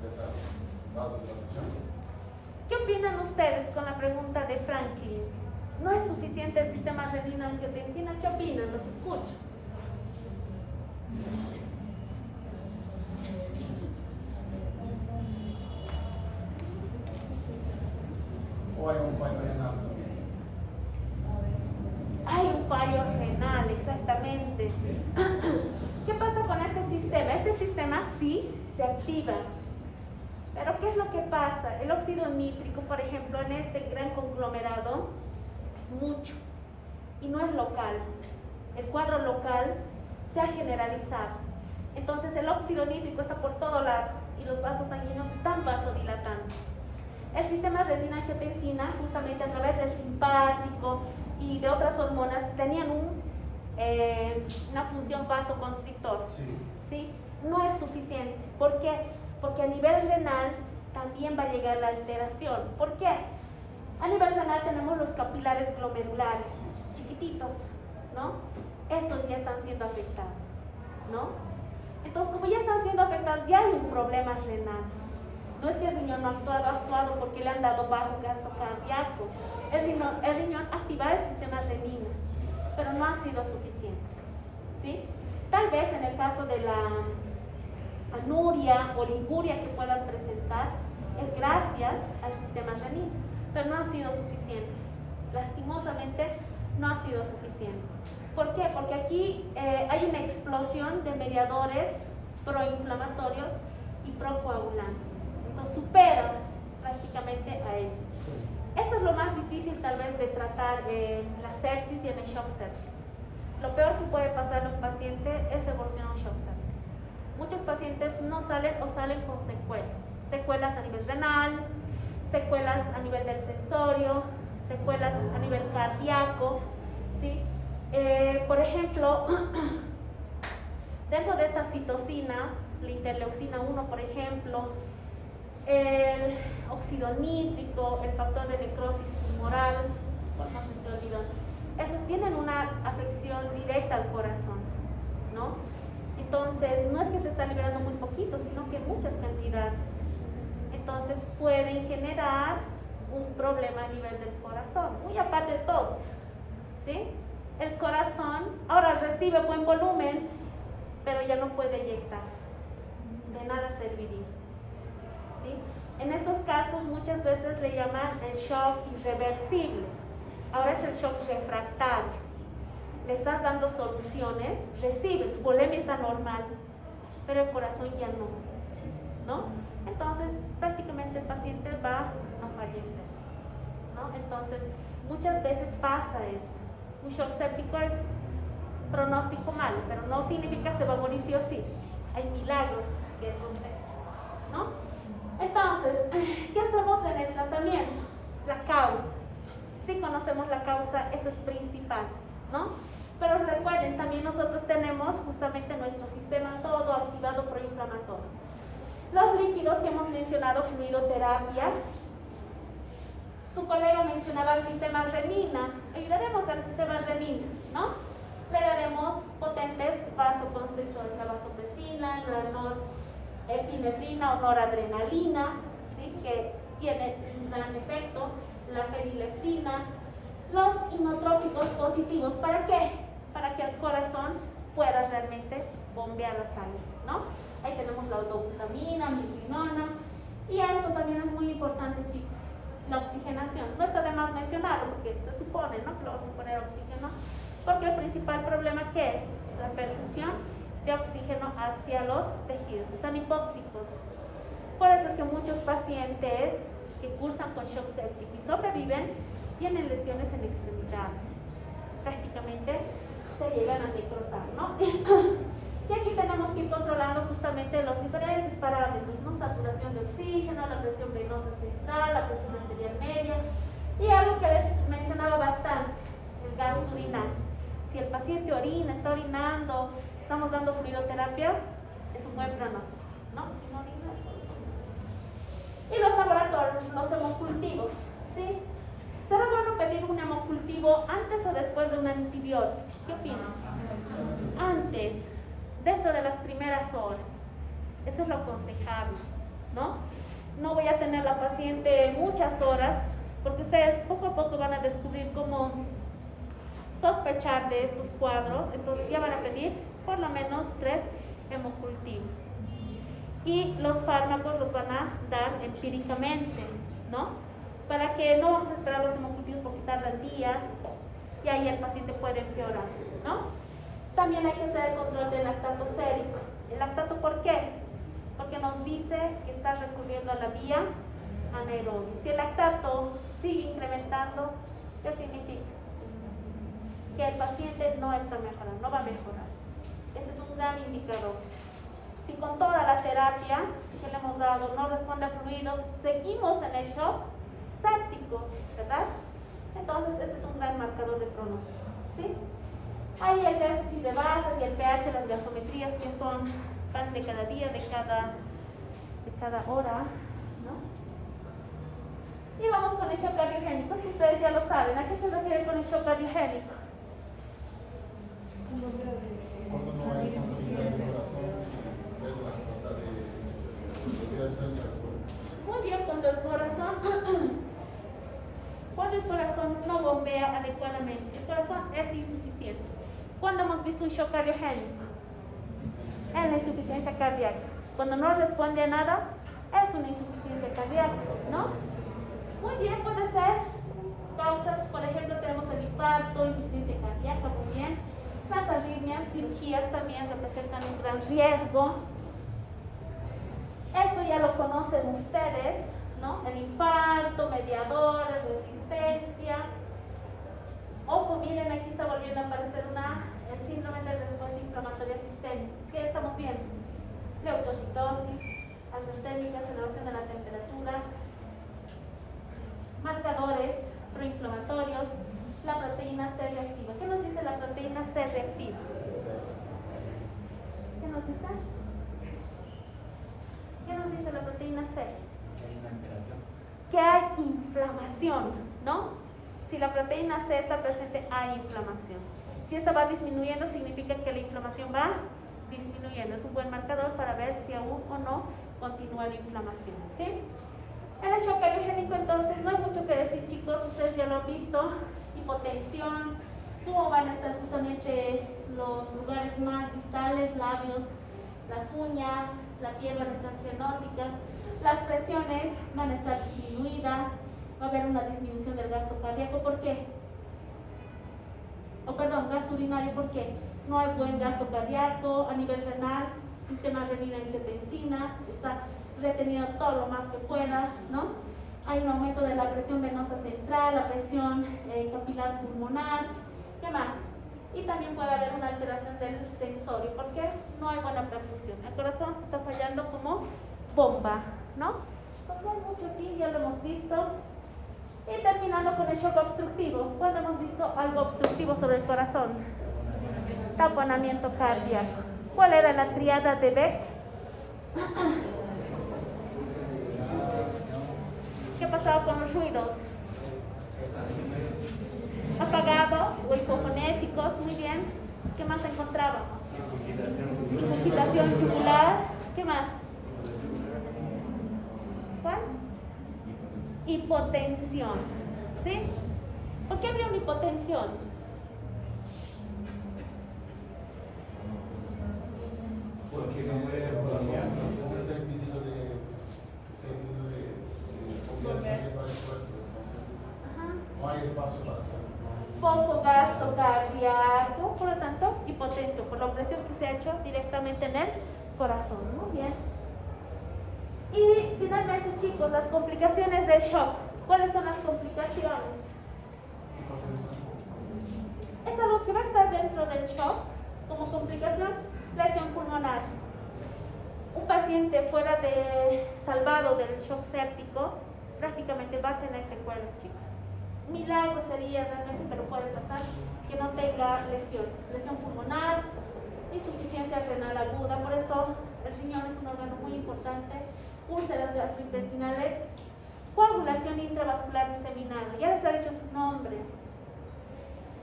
S2: dessa vasodilatação.
S1: ¿Qué opinan ustedes con la pregunta de Franklin? ¿No es suficiente el sistema renina-angiotensina? ¿Qué opinan? Los escucho.
S2: Ou há fallo renal também?
S1: Hay un fallo renal, exactamente. ¿Qué pasa con este sistema? Este sistema sí se activa. Pero ¿qué es lo que pasa? El óxido nítrico, por ejemplo, en este gran conglomerado, es mucho. Y no es local. El cuadro local se ha generalizado. Entonces el óxido nítrico está por todo lado y los vasos sanguíneos están vasodilatando. El sistema renina-angiotensina, justamente a través del simpático y de otras hormonas, tenían una función vasoconstrictor.
S2: Sí.
S1: ¿Sí? suficiente. ¿Por qué? Porque a nivel renal también va a llegar la alteración. ¿Por qué? A nivel renal tenemos los capilares glomerulares, chiquititos, ¿no? Estos ya están siendo afectados, ¿no? Entonces, como ya están siendo afectados, ya hay un problema renal. No es que el riñón no ha actuado porque le han dado bajo gasto cardíaco. El riñón activa el sistema renina, pero no ha sido suficiente, ¿sí? Tal vez en el caso de la anuria o liguria que puedan presentar, es gracias al sistema renino, pero no ha sido suficiente. Lastimosamente, no ha sido suficiente. ¿Por qué? Porque aquí hay una explosión de mediadores proinflamatorios y procoagulantes. Entonces, superan prácticamente a ellos. Eso es lo más difícil tal vez de tratar la sepsis y en el shock séptico. Lo peor que puede pasar a un paciente es evolucionar un shock séptico. Muchos pacientes no salen o salen con secuelas. Secuelas a nivel renal, secuelas a nivel del sensorio, secuelas a nivel cardíaco, ¿sí? Por ejemplo, dentro de estas citocinas, la interleucina 1, por ejemplo, el óxido nítrico, el factor de necrosis tumoral, por no se te olvidan, esos tienen una afección directa al corazón, ¿no? Entonces, no es que se está liberando muy poquito, sino que muchas cantidades. Entonces, pueden generar un problema a nivel del corazón, muy aparte de todo, ¿sí? El corazón ahora recibe buen volumen, pero ya no puede eyectar, de nada serviría, ¿sí? En estos casos muchas veces le llaman el shock irreversible, ahora es el shock refractario. Le estás dando soluciones, recibe, su volemia está normal, pero el corazón ya ¿no? Entonces prácticamente el paciente va a fallecer, ¿no? Entonces muchas veces pasa eso. Un shock séptico es pronóstico malo, pero no significa que se va a morir sí o sí. Hay milagros que acontecen, ¿no? Entonces, ¿qué hacemos en el tratamiento? La causa. Si conocemos la causa, eso es principal, ¿no? Pero recuerden, también nosotros tenemos justamente nuestro sistema todo activado proinflamatorio. Los líquidos que hemos mencionado, fluidoterapia. Su colega mencionaba el sistema renina. Ayudaremos al sistema renina, ¿no? Le daremos potentes vasoconstrictores, la vasopresina, la norepinefrina o noradrenalina, ¿sí? Que tiene un gran efecto, la fenilefrina, los inotrópicos positivos. ¿Para qué? Para que el corazón pueda realmente bombear la sangre, ¿no? Ahí tenemos la dobutamina, mitrinona, y esto también es muy importante, chicos. La oxigenación, no está de más mencionarlo porque se supone, ¿no?, que lo vamos a poner oxígeno, porque el principal problema ¿qué es? La perfusión de oxígeno hacia los tejidos, están hipóxicos. Por eso es que muchos pacientes que cursan con shock séptico y sobreviven tienen lesiones en extremidades, prácticamente se llegan a necrosar, ¿no? Y aquí tenemos que ir controlando justamente los diferentes parámetros, ¿no? Saturación de oxígeno, la presión venosa central, la presión arterial media, y algo que les mencionaba bastante, el gas urinal. Si el paciente orina, está orinando, estamos dando fluidoterapia, es un buen pronóstico, ¿no? Si no orina, y los laboratorios, los hemocultivos, ¿sí? ¿Será bueno pedir un hemocultivo antes o después de un antibiótico? ¿Qué opinas? Antes, dentro de las primeras horas. Eso es lo aconsejable, ¿no? No voy a tener la paciente muchas horas, porque ustedes poco a poco van a descubrir cómo sospechar de estos cuadros, entonces ya van a pedir por lo menos 3 hemocultivos. Y los fármacos los van a dar empíricamente, ¿no? Para que no vamos a esperar los hemocultivos porque tardan días y ahí el paciente puede empeorar, ¿no? También hay que hacer el control del lactato sérico. ¿El lactato por qué? Porque nos dice que está recurriendo a la vía anaerobia. Si el lactato sigue incrementando, ¿qué significa? Que el paciente no está mejorando, no va a mejorar. Este es un gran indicador. Si con toda la terapia que le hemos dado no responde a fluidos, seguimos en el shock séptico, ¿verdad? Entonces este es un gran marcador de pronóstico, ¿sí? Hay el déficit de basas y el pH, las gasometrías que van de cada cada día, de cada hora, ¿no? Y vamos con el shock cardiogénico, que ustedes ya lo saben. ¿A qué se refiere con el shock cardiogénico?
S2: Cuando no hay responsabilidad del corazón, pierde la capacidad de hacer el cuerpo.
S1: Muy bien, cuando el corazón no bombea adecuadamente, el corazón es insuficiente. ¿Cuándo hemos visto un shock cardiogénico? En la insuficiencia cardíaca. Cuando no responde a nada, es una insuficiencia cardíaca, ¿no? Muy bien, puede ser causas, por ejemplo, tenemos el infarto, insuficiencia cardíaca, muy bien. Las arritmias, cirugías también representan un gran riesgo. Esto ya lo conocen ustedes, ¿no? El infarto, mediadores, resistencia. Ojo, miren, aquí está volviendo a aparecer el síndrome de respuesta inflamatoria sistémica. ¿Qué estamos viendo? Leucocitosis, alzastémica, aceleración de la temperatura, marcadores proinflamatorios, la proteína C reactiva. ¿Qué nos dice la proteína C reactiva? ¿Qué nos dice? ¿Qué nos dice la proteína C? Que hay inflamación, ¿no? Si la proteína C está presente, hay inflamación. Si esta va disminuyendo, significa que la inflamación va disminuyendo. Es un buen marcador para ver si aún o no continúa la inflamación, ¿sí? En el shock cardiogénico, entonces, no hay mucho que decir, chicos. Ustedes ya lo han visto. Hipotensión, cómo van a estar justamente los lugares más distales, labios, las uñas, la piel van a estar cianóticas, las presiones van a estar disminuidas, va a haber una disminución del gasto cardíaco. ¿Por qué? Gasto urinario. ¿Por qué? No hay buen gasto cardíaco. A nivel renal, sistema renina-angiotensina está retenido todo lo más que pueda, ¿no? Hay un aumento de la presión venosa central, la presión capilar pulmonar. ¿Qué más? Y también puede haber una alteración del sensorio, porque no hay buena perfusión. El corazón está fallando como bomba, ¿no? Pues no hay mucho aquí, ya lo hemos visto. Y terminando con el shock obstructivo. ¿Cuándo hemos visto algo obstructivo sobre el corazón? Taponamiento cardíaco. ¿Cuál era la triada de Beck? ¿Qué pasaba con los ruidos? Apagados o hipofonéticos, muy bien. ¿Qué más encontrábamos? Agitación yugular. ¿Qué más? ¿Cuál? Hipotensión. ¿Sí? ¿Por qué había una hipotensión?
S2: Porque el corazón está impedido de bombear sangre para el cuerpo, entonces no hay espacio para hacerlo.
S1: Poco gasto cardíaco, por lo tanto, hipotensión, por la opresión que se ha hecho directamente en el corazón. Muy bien. Y finalmente, chicos, las complicaciones del shock. ¿Cuáles son las complicaciones? Es algo que va a estar dentro del shock como complicación, lesión pulmonar. Un paciente fuera de salvado del shock séptico prácticamente va a tener secuelas, chicos. Milagro sería realmente, pero puede pasar, que no tenga lesiones. Lesión pulmonar, insuficiencia renal aguda. Por eso el riñón es un órgano muy importante. Úlceras gastrointestinales, coagulación intravascular diseminada. Ya les ha dicho su nombre.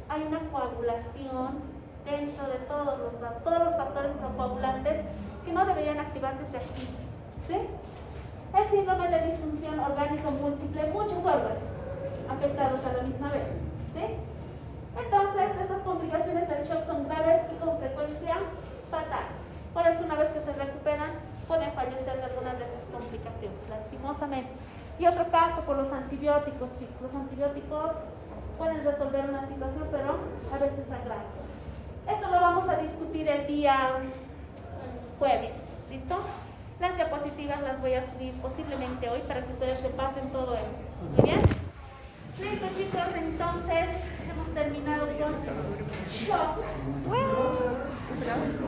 S1: Hay una coagulación dentro de todos los factores procoagulantes que no deberían activarse, se activan. ¿Sí? El síndrome de disfunción orgánico múltiple, muchos órganos afectados a la misma vez. ¿Sí? Entonces, estas complicaciones del shock son graves y con frecuencia fatales. Por eso, una vez que se recuperan, pueden fallecer de algunas de estas complicaciones, lastimosamente. Y otro caso por los antibióticos, chicos. Los antibióticos pueden resolver una situación, pero a veces agrava. Esto lo vamos a discutir el día jueves. ¿Listo? Las diapositivas las voy a subir posiblemente hoy para que ustedes repasen todo esto. ¿Muy bien?